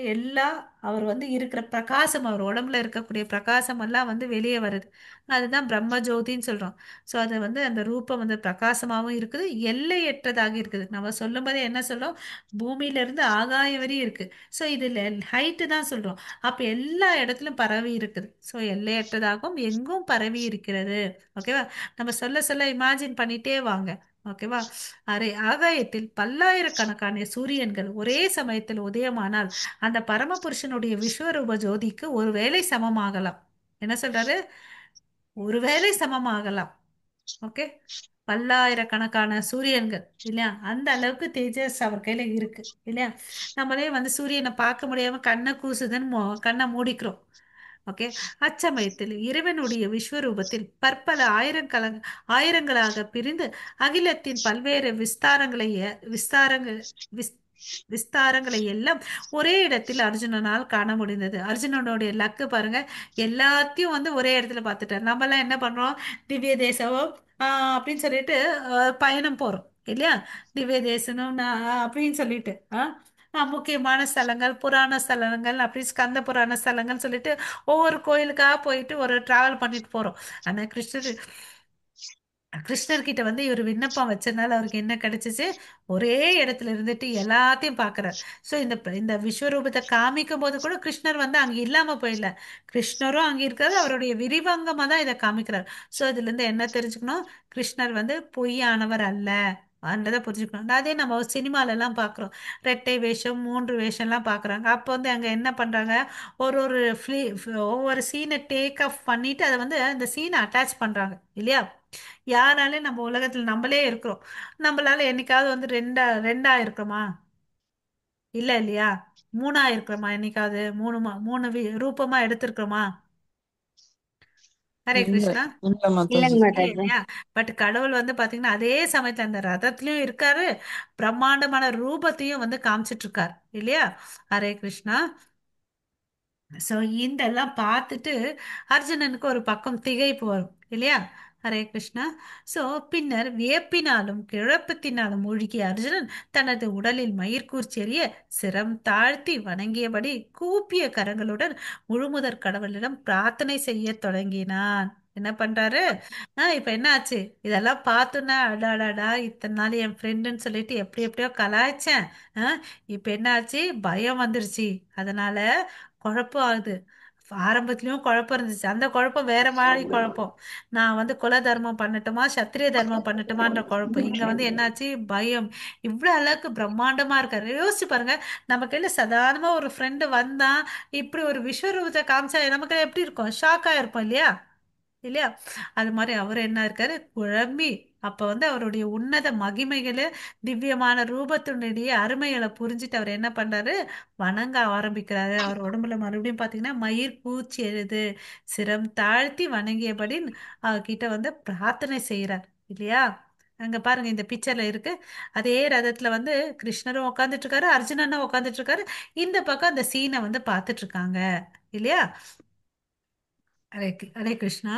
அவர் வந்து இருக்கிற பிரகாசம், அவர் உடம்புல இருக்கக்கூடிய பிரகாசம் எல்லாம் வந்து வெளியே வருது. அதுதான் பிரம்ம ஜோதின்னு சொல்றோம். ஸோ அது வந்து அந்த ரூபம் வந்து பிரகாசமாகவும் இருக்குது, எல்லையற்றதாக இருக்குது. நம்ம சொல்லும்போதே என்ன சொல்றோம்? பூமியில இருந்து ஆகாயம் வரையும் இருக்கு. ஸோ இதுல ஹைட்டு தான் சொல்றோம். அப்ப எல்லா இடத்துலயும் பரவி இருக்குது. ஸோ எல்லையற்றதாகவும் எங்கும் பரவி இருக்கிறது. ஓகேவா? நம்ம சொல்ல சொல்ல இமேஜின் பண்ணிட்டே வாங்க. ஓகேவா? ஆகாயத்தில் பல்லாயிரக்கணக்கான சூரியன்கள் ஒரே சமயத்தில் உதயமானால் அந்த பரமபுருஷனுடைய விஸ்வரூப ஜோதிக்கு ஒருவேளை சமமாகலாம். என்ன சொல்றாரு? ஒருவேளை சமமாகலாம். ஓகே. பல்லாயிரக்கணக்கான சூரியன்கள் இல்லையா? அந்த அளவுக்கு தேஜஸ் அவர் கையில இருக்கு இல்லையா? நம்மளே வந்து சூரியனை பார்க்க முடியாம கண்ணை கூசுதுன்னு கண்ணை மூடிக்கிறோம். ஓகே. அச்சமயத்தில் இறைவனுடைய விஸ்வரூபத்தில் பற்பல ஆயிரங்களாக பிரிந்து அகிலத்தின் பல்வேறு விஸ்தாரங்கள் விஸ் விஸ்தாரங்களை எல்லாம் ஒரே இடத்தில் அர்ஜுனனால் காண முடிந்தது. அர்ஜுனனுடைய லக்கு பாருங்க, எல்லாத்தையும் வந்து ஒரே இடத்துல பார்த்துட்டார். நம்ம எல்லாம் என்ன பண்றோம்? திவ்ய தேசம் அப்படின்னு சொல்லிட்டு பயணம் போறோம் இல்லையா? திவ்ய தேசம் அப்படின்னு சொல்லிட்டு முக்கியமான ஸ்தலங்கள், புராண ஸ்தலங்கள், அப்படி ஸ்கந்த புராண ஸ்தலங்கள் சொல்லிட்டு ஒவ்வொரு கோயிலுக்காக போயிட்டு ஒரு டிராவல் பண்ணிட்டு போறோம். ஆனா கிருஷ்ணர்கிட்ட வந்து இவர் விண்ணப்பம் வச்சதுனால அவருக்கு என்ன கிடைச்சிச்சு? ஒரே இடத்துல இருந்துட்டு எல்லாத்தையும் பார்க்கறார். ஸோ இந்த விஸ்வரூபத்தை காமிக்கும் போது கூட கிருஷ்ணர் வந்து அங்க இல்லாம போயிடல. கிருஷ்ணரும் அங்க இருக்காரு, அவருடைய விரிவங்கமா தான் இதை காமிக்கிறார். ஸோ இதுல இருந்து என்ன தெரிஞ்சுக்கணும்? கிருஷ்ணர் வந்து பொய்யானவர் அல்ல அன்றதை புரிஞ்சுக்கணும். அதே நம்ம சினிமால எல்லாம் பார்க்குறோம், ரெட்டை வேஷம், 3 வேஷம்லாம் பார்க்குறாங்க. அப்போ வந்து அங்க என்ன பண்றாங்க? ஒரு ஒரு ஒவ்வொரு சீனை டேக் ஆஃப் பண்ணிட்டு அதை வந்து அந்த சீனை அட்டாச் பண்றாங்க இல்லையா? யாராலே நம்ம உலகத்துல நம்மளே இருக்கிறோம், நம்மளால என்னைக்காவது வந்து ரெண்டா இருக்கிறோமா? இல்ல இல்லையா? மூணா இருக்கிறோமா? என்னைக்காவது மூணு ரூபமா எடுத்திருக்கிறோமா? ஹரே இல்ல கிருஷ்ணா. இல்ல இல்லைங்க மாதாஜி. இல்ல மாதாஜி. இல்லையா? பட் கடவுள் வந்து பாத்தீங்கன்னா அதே சமயத்துல அந்த ரதத்திலயும் இருக்காரு, பிரம்மாண்டமான ரூபத்தையும் வந்து காமிச்சிட்டு இருக்காரு இல்லையா? ஹரே கிருஷ்ணா. ஸோ இதெல்லாம் பார்த்துட்டு அர்ஜுனனுக்கு ஒரு பக்கம் திகைப்பு வரும் இல்லையா? ஹரே கிருஷ்ணா. ஸோ பின்னர் வியப்பினாலும் கிழப்பத்தினாலும் மூழ்கிய அர்ஜுனன் தனது உடலில் மயிர்கூர்ச்செறிய சிரம் தாழ்த்தி வணங்கியபடி கூப்பிய கரங்களுடன் முழுமுதற் கடவுளிடம் பிரார்த்தனை செய்ய தொடங்கினான். என்ன பண்றாரு? இப்ப என்ன ஆச்சு? இதெல்லாம் பார்த்தோன்னா அடாடாடா, இத்தனை நாள் என் ஃப்ரெண்டுன்னு சொல்லிட்டு எப்படி எப்படியோ கலாய்ச்சேன். இப்ப என்ன ஆச்சு? பயம் வந்துருச்சு. அதனால குழப்பம் ஆகுது. ஆரம்பத்திலயும் குழப்பம் இருந்துச்சு, அந்த குழப்பம் வேற மாதிரி குழப்பம். நான் வந்து குல தர்மம் பண்ணட்டுமா, சத்திரிய தர்மம் பண்ணட்டுமான்ற குழப்பம். இங்க வந்து என்னாச்சு? பயம். இவ்வளவு அளவுக்கு பிரம்மாண்டமா இருக்காரு. யோசிச்சு பாருங்க, நம்ம கையில சாதாரணமா ஒரு ஃப்ரெண்டு வந்தா இப்படி ஒரு விஸ்வரூபத்தை காமிச்சா நமக்கு எப்படி இருக்கும்? ஷாக் ஆயிருப்போம் இல்லையா? இல்லையா? அது மாதிரி அவர் என்ன இருக்காரு? குழம்பி அப்ப வந்து அவருடைய உன்னத மகிமைகளு திவ்யமான ரூபத்தினுடைய அருமைகளை புரிஞ்சுட்டு அவர் என்ன பண்றாரு, வணங்க ஆரம்பிக்கிறாரு. அவர் உடம்புல மறுபடியும் பாத்தீங்கன்னா மயிர் பூச்சி எழுது, சிரம் தாழ்த்தி வணங்கியபடி கிட்ட வந்து பிரார்த்தனை செய்யறார் இல்லையா. அங்க பாருங்க இந்த பிக்சர்ல இருக்கு. அதே ரதத்துல வந்து கிருஷ்ணரும் உட்கார்ந்துட்டு இருக்காரு, அர்ஜுனனும் உட்கார்ந்துட்டு இருக்காரு. இந்த பக்கம் அந்த சீனை வந்து பார்த்துட்டு இருக்காங்க இல்லையா. ஹரே கிருஷ்ணா.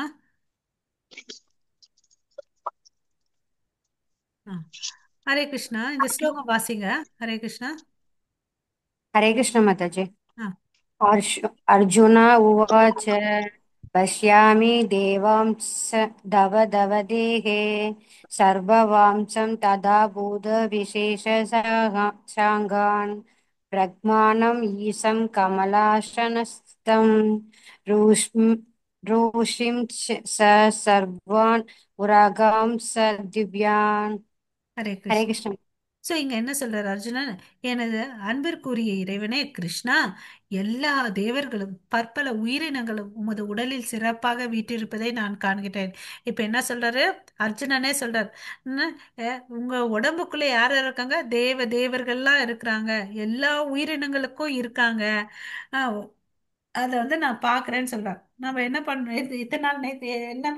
ஆ. ஹரே கிருஷ்ணா, இந்த ஸ்லோகம் வாசிங்க. ஹரே கிருஷ்ணா. हरे कृष्ण माताजी। ஆ. अर्जुन उवाच पश्यामि देवांस दवदवदेहे सर्ववांसं तदा भूतविशेषसाङ्गान् ब्रह्माणम् ईशं कमलासनस्थं ऋषिं ऋषिं स सर्वान् उरगां स दिव्यान्। ஹரே हरे கிருஷ்ணா. कृष्ण। சோ இங்க என்ன சொல்றாரு அர்ஜுனன், எனது அன்பிற்குரிய இறைவனே கிருஷ்ணா, எல்லா தேவர்களும் பற்பல உயிரினங்களும் உமது உடலில் சிறப்பாக வீற்றிருப்பதை நான் காண்கிறேன். இப்ப என்ன சொல்றாரு, அர்ஜுனனே சொல்றார், "என்ன, உங்க உடம்புக்குள்ள யார் யார் இருக்காங்க, தேவர்கள்லாம் இருக்கிறாங்க, எல்லா உயிரினங்களுக்கும் இருக்காங்க. ஆஹ் அதை வந்து நான் பார்க்குறேன்னு சொல்றேன். நம்ம என்ன பண்ணோம், இத்தனை நாள் நேத்து என்ன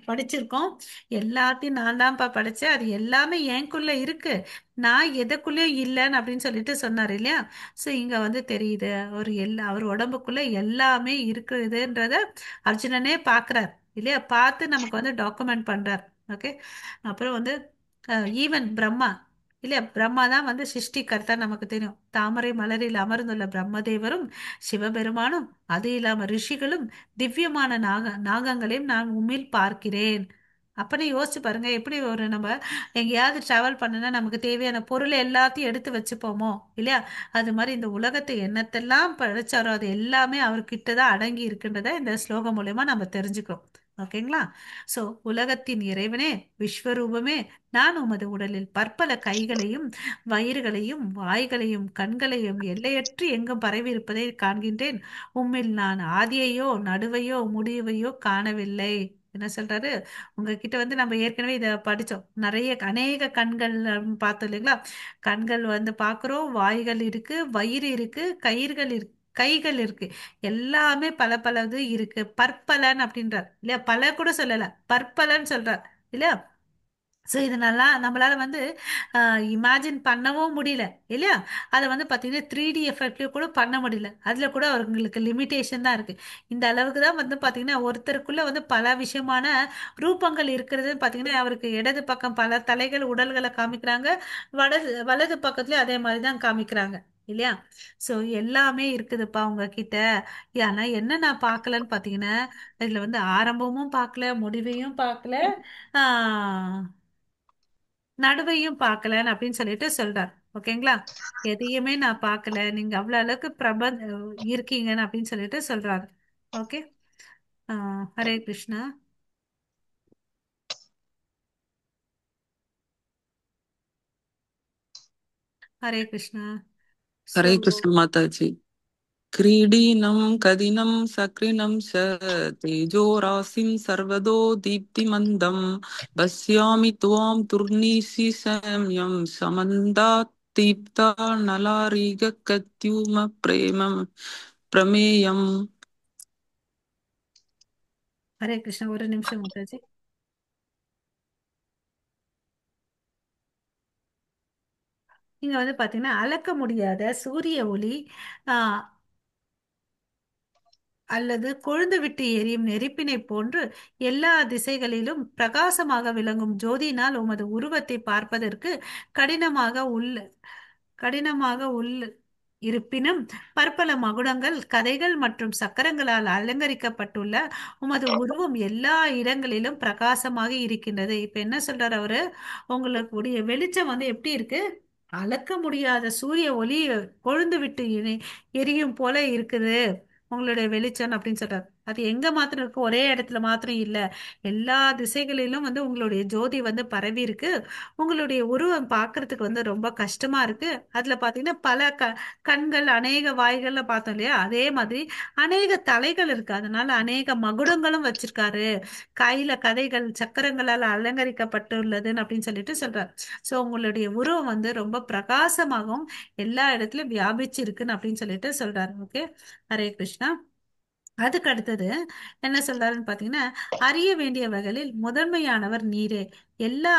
படிச்சிருக்கோம், எல்லாத்தையும் நான் தான்ப்பா படிச்சேன், அது எல்லாமே எனக்குள்ள இருக்கு, நான் எதுக்குள்ளேயும் இல்லைன்னு அப்படின்னு சொல்லிட்டு சொன்னார் இல்லையா. ஸோ இங்க வந்து தெரியுது அவர் உடம்புக்குள்ள எல்லாமே இருக்குதுன்றத அர்ஜுனனே பார்க்குறார் இல்லையா. பார்த்து நமக்கு வந்து டாக்குமெண்ட் பண்றார். ஓகே. அப்புறம் வந்து ஈவன் பிரம்மா இல்லையா, பிரம்மா தான் வந்து சிருஷ்டிகர்த்தா நமக்கு தெரியும். தாமரை மலரில் அமர்ந்துள்ள பிரம்மதேவரும் சிவபெருமானும், அது இல்லாம ரிஷிகளும் திவ்யமான நாகங்களையும் நான் உம்மில் பார்க்கிறேன். அப்பனே யோசிச்சு பாருங்க, எப்படி ஒரு நம்ம எங்கேயாவது டிராவல் பண்ணுனா நமக்கு தேவையான பொருள் எல்லாத்தையும் எடுத்து வச்சுப்போமோ இல்லையா. அது மாதிரி இந்த உலகத்தை என்னத்தெல்லாம் படைச்சாரோ அது எல்லாமே அவர்கிட்ட தான் அடங்கி இருக்குன்றத இந்த ஸ்லோகம் மூலயமா நம்ம தெரிஞ்சுக்கிறோம். ஓகேங்களா. சோ உலகத்தின் இறைவனே, விஸ்வரூபமே, நான் உமது உடலில் பற்பல கைகளையும் வயிறுகளையும் வாய்களையும் கண்களையும் எல்லையற்று எங்கும் பரவி இருப்பதை காண்கின்றேன். உம்மில் நான் ஆதியையோ நடுவையோ முடிவையோ காணவில்லை. என்ன சொல்றாரு, உங்ககிட்ட வந்து நம்ம ஏற்கனவே இதை படிச்சோம், நிறைய அநேக கண்கள் பார்த்தோம் இல்லைங்களா. கண்கள் வந்து பார்க்குறோம், வாய்கள் இருக்கு, வயிறு இருக்கு, கைகள் இருக்கு, எல்லாமே பல பல இது இருக்கு. பற்பலன் அப்படின்றார் இல்லையா, பல கூட சொல்லல, பற்பலன் சொல்றார் இல்லையா. ஸோ இதனால நம்மளால வந்து இமேஜின் பண்ணவும் முடியல இல்லையா. அதை வந்து பார்த்தீங்கன்னா 3D எஃபெக்ட்ல கூட பண்ண முடியல, அதில் கூட அவங்களுக்கு லிமிட்டேஷன் தான் இருக்கு. இந்த அளவுக்கு தான் வந்து பார்த்தீங்கன்னா ஒருத்தருக்குள்ள வந்து பல விஷயமான ரூபங்கள் இருக்கிறதுன்னு பார்த்தீங்கன்னா, அவருக்கு இடது பக்கம் பல தலைகள் உடல்களை காமிக்கிறாங்க, வலது பக்கத்துலயும் அதே மாதிரி தான் காமிக்கிறாங்க இல்லையா. ஸோ எல்லாமே இருக்குதுப்பா உங்ககிட்ட. ஆனா என்ன நான் பார்க்கலன்னு பார்த்தீங்கன்னா, இதுல வந்து ஆரம்பமும் பார்க்கல, முடிவையும் பார்க்கல, ஆஹ் நடுவையும் பார்க்கலன்னு அப்படின்னு சொல்லிட்டு சொல்றார். ஓகேங்களா. எதையுமே நான் பார்க்கல, நீங்க அவ்வளவு அளவுக்கு இருக்கீங்கன்னு அப்படின்னு சொல்லிட்டு சொல்றாரு. ஓகே. ஹரே கிருஷ்ணா. ஹரே கிருஷ்ணா. ஸோ हरे कृष्ण माताजी। क्रीडीनं कदिनं सक्रीनं च तेजोराशिं सर्वदो दीप्तिमन्दं पश्यामि त्वां दुर्निशिशम्यं समन्तात् दीप्ता नलारिगकद्युमप्रेमं प्रमेयम्। ஹரே கிருஷ்ணா, ஒரு நிமிஷம் முட்டாச்சு. இங்க வந்து பாத்தீங்கன்னா அளக்க முடியாத சூரிய ஒளி ஆஹ் அல்லது கொழுந்து விட்டு எரியும் நெருப்பினை போன்று எல்லா திசைகளிலும் பிரகாசமாக விளங்கும் ஜோதியினால் உமது உருவத்தை பார்ப்பதற்கு கடினமாக உள்ள கடினமாக உள்ள இருப்பினும், பற்பல மகுடங்கள், கதைகள் மற்றும் சக்கரங்களால் அலங்கரிக்கப்பட்டுள்ள உமது உருவம் எல்லா இடங்களிலும் பிரகாசமாக இருக்கின்றது. இப்ப என்ன சொல்றாரு அவரு, உங்களுடைய வெளிச்சம் வந்து எப்படி இருக்கு, அளக்க முடியாத சூரிய ஒளி கொழுந்து விட்டு எரியும் போல இருக்குது உங்களுடைய வெளிச்சம் அப்படின்னு சொல்றாரு. அது எங்க மாத்திரம் இருக்கு, ஒரே இடத்துல மாத்திரம் இல்ல, எல்லா திசைகளிலும் வந்து உங்களுடைய ஜோதி வந்து பரவி இருக்கு. உங்களுடைய உருவம் பார்க்கிறதுக்கு வந்து ரொம்ப கஷ்டமா இருக்கு. அதுல பாத்தீங்கன்னா பல கண்கள், அநேக வாய்கள்ல பார்த்தோம் இல்லையா, அதே மாதிரி அநேக தலைகள் இருக்கு, அதனால அநேக மகுடங்களும் வச்சிருக்காரு, கையில கதைகள் சக்கரங்களால் அலங்கரிக்கப்பட்டுள்ளதுன்னு அப்படின்னு சொல்லிட்டு சொல்றார். சோ உங்களுடைய உருவம் வந்து ரொம்ப பிரகாசமாகவும் எல்லா இடத்துலயும் வியாபிச்சு இருக்குன்னு அப்படின்னு சொல்லிட்டு சொல்றாரு. ஓகே, ஹரே கிருஷ்ணா. அதுக்கு அடுத்தது என்ன சொல்றாருன்னு பாத்தீங்கன்னா, அறிய வேண்டிய வகையில் முதன்மையானவர் நீரே, எல்லா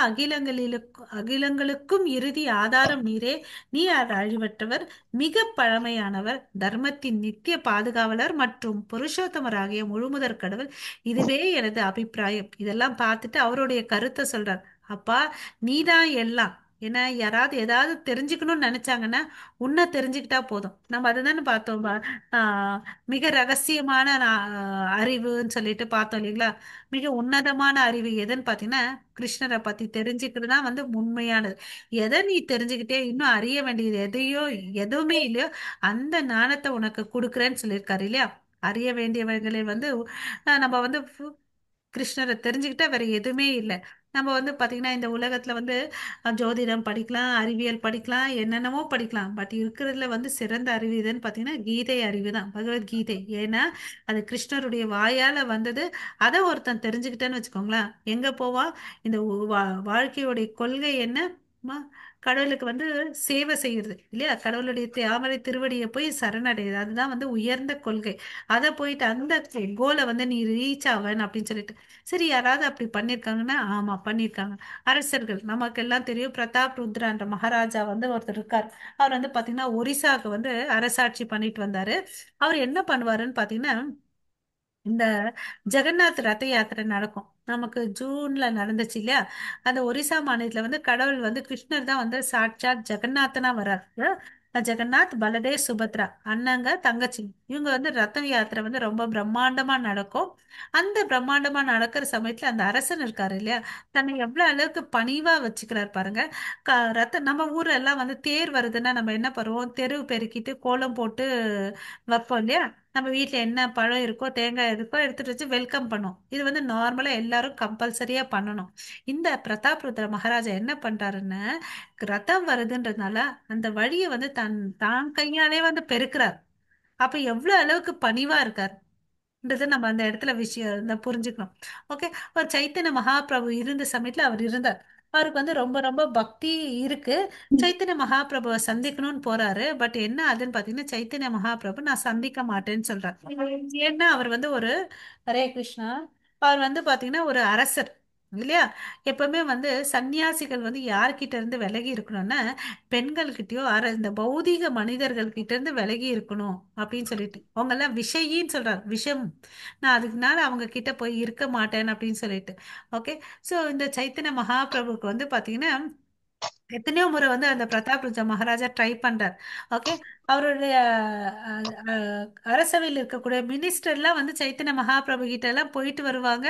அகிலங்களுக்கும் இறுதி ஆதாரம் நீரே, நீ அது அழிவற்றவர், மிக பழமையானவர், தர்மத்தின் நித்திய பாதுகாவலர் மற்றும் புருஷோத்தமராகிய முழுமுதற் கடவுள், இதுவே எனது அபிப்பிராயம். இதெல்லாம் பார்த்துட்டு அவருடைய கருத்தை சொல்றார். அப்பா, நீதான் எல்லாம். ஏன்னா யாராவது ஏதாவது தெரிஞ்சுக்கணும்னு நினைச்சாங்கன்னா உன்னை தெரிஞ்சுக்கிட்டா போதும். நம்ம அதுதானே பார்த்தோம். மிக ரகசியமான அறிவுன்னு சொல்லிட்டு பார்த்தோம் இல்லைங்களா. மிக உன்னதமான அறிவு எதுன்னு பார்த்தீங்கன்னா கிருஷ்ணரை பத்தி தெரிஞ்சுக்கிறது தான் வந்து உண்மையானது. எதை நீ தெரிஞ்சுக்கிட்டே இன்னும் அறிய வேண்டியது எதுவுமே இல்லையோ அந்த ஞானத்தை உனக்கு கொடுக்குறேன்னு சொல்லியிருக்காரு இல்லையா. அறிய வேண்டியவர்களை வந்து நம்ம வந்து கிருஷ்ணரை தெரிஞ்சுக்கிட்டா வேற எதுவுமே இல்லை. நம்ம வந்து பாத்தீங்கன்னா இந்த உலகத்துல வந்து ஜோதிடம் படிக்கலாம், அறிவியல் படிக்கலாம், என்னென்னமோ படிக்கலாம். பட் இருக்கிறதுல வந்து சிறந்த அறிவு எதுன்னு பாத்தீங்கன்னா கீதை அறிவு தான், பகவத்கீதை. ஏன்னா அது கிருஷ்ணருடைய வாயால வந்தது. அதை ஒருத்தன் தெரிஞ்சுக்கிட்டேன்னு வச்சுக்கோங்களேன், எங்க போவா, இந்த வாழ்க்கையுடைய கொள்கை என்ன, ம, கடவுளுக்கு வந்து சேவை செய்யறது இல்லையா, கடவுளுடைய தாமரை திருவடியை போய் சரணடையுது, அதுதான் வந்து உயர்ந்த கொள்கை. அதை போயிட்டு அந்த கோலை வந்து நீ ரீச் ஆவன் அப்படின்னு சொல்லிட்டு. சரி, யாராவது அப்படி பண்ணிருக்காங்கன்னா ஆமா பண்ணிருக்காங்க. அரசர்கள் நமக்கு எல்லாம் தெரியும். பிரதாப் ருத்ரான்ற மகாராஜா வந்து ஒருத்தர் இருக்கார். அவர் வந்து பாத்தீங்கன்னா ஒரிசாக்கு வந்து அரசாட்சி பண்ணிட்டு வந்தாரு. அவர் என்ன பண்ணுவாருன்னு பாத்தீங்கன்னா, இந்த ஜெகநாத் ரத யாத்திரை நடக்கும், நமக்கு ஜூன்ல நடந்துச்சு இல்லையா. அந்த ஒரிசா மாநிலத்துல வந்து கடவுள் வந்து கிருஷ்ணர் தான் வந்து சாட்சாத் ஜெகநாதனா வர்றாரு. ஜெகநாத், பலதேவ், சுபத்ரா அண்ணங்க தங்கச்சி, இவங்க வந்து ரத்த யாத்திரை வந்து ரொம்ப பிரம்மாண்டமா நடக்கும். அந்த பிரம்மாண்டமா நடக்கிற சமயத்துல அந்த அரசன் இருக்காரு இல்லையா, தன்னை எவ்வளவு அளவுக்கு பணிவா வச்சுக்கிறார் பாருங்க. நம்ம ஊர்ல எல்லாம் வந்து தேர் வருதுன்னா நம்ம என்ன பண்ணுவோம், தெரு பெருக்கிட்டு கோலம் போட்டு வைப்போம் இல்லையா. நம்ம வீட்ல என்ன பழம் இருக்கோ, தேங்காய் இருக்கோ எடுத்துட்டு வச்சு வெல்கம் பண்ணுவோம். இது வந்து நார்மலா எல்லாரும் கம்பல்சரியா பண்ணணும். இந்த பிரதாப் ருத்ர மகாராஜா என்ன பண்றாருன்னு, ரதம் வருதுன்றதுனால அந்த வழியை வந்து தான் கையாலே வந்து பெருக்குறார். அப்ப எவ்வளவு அளவுக்கு பணிவா இருக்கார் நம்ம அந்த இடத்துல விஷயம் இந்த புரிஞ்சுக்கணும். ஓகே, ஒரு சைத்தன்ய மகாபிரபு இருந்த சமயத்துல அவர் இருந்தார். அவருக்கு வந்து ரொம்ப ரொம்ப பக்தி இருக்கு. சைத்தன்ய மகாபிரபுவை சந்திக்கணும்னு போறாரு. பட் என்ன ஆகுதுன்னு பாத்தீங்கன்னா சைத்தன்ய மகாபிரபு நான் சந்திக்க மாட்டேன்னு சொல்றாரு. ஏன்னா அவர் வந்து ஒரு, ஹரே கிருஷ்ணா, அவர் வந்து பாத்தீங்கன்னா ஒரு அரசர் இல்லையா. எப்பவுமே வந்து சன்னியாசிகள் வந்து யார்கிட்ட இருந்து விலகி இருக்கணும்னா பெண்கள்கிட்டயோ இந்த பௌதீக மனிதர்கள் கிட்ட இருந்து விலகி இருக்கணும் அப்படின்னு சொல்லிட்டு, அவங்க எல்லாம் விஷயின்னு சொல்றாரு, விஷம். நான் அதுக்குனால அவங்க கிட்ட போய் இருக்க மாட்டேன் அப்படின்னு சொல்லிட்டு. ஓகே. சோ இந்த சைத்தன்ய மகாபிரபுக்கு வந்து பாத்தீங்கன்னா எத்தனையோ முறை வந்து அந்த பிரதாப் ருத்ர மகாராஜா ட்ரை பண்றார். ஓகே. அவருடைய அஹ், அஹ், அரசவையில் இருக்கக்கூடிய மினிஸ்டர்லாம் வந்து சைத்தன்ய மகாபிரபு கிட்ட எல்லாம் போயிட்டு வருவாங்க.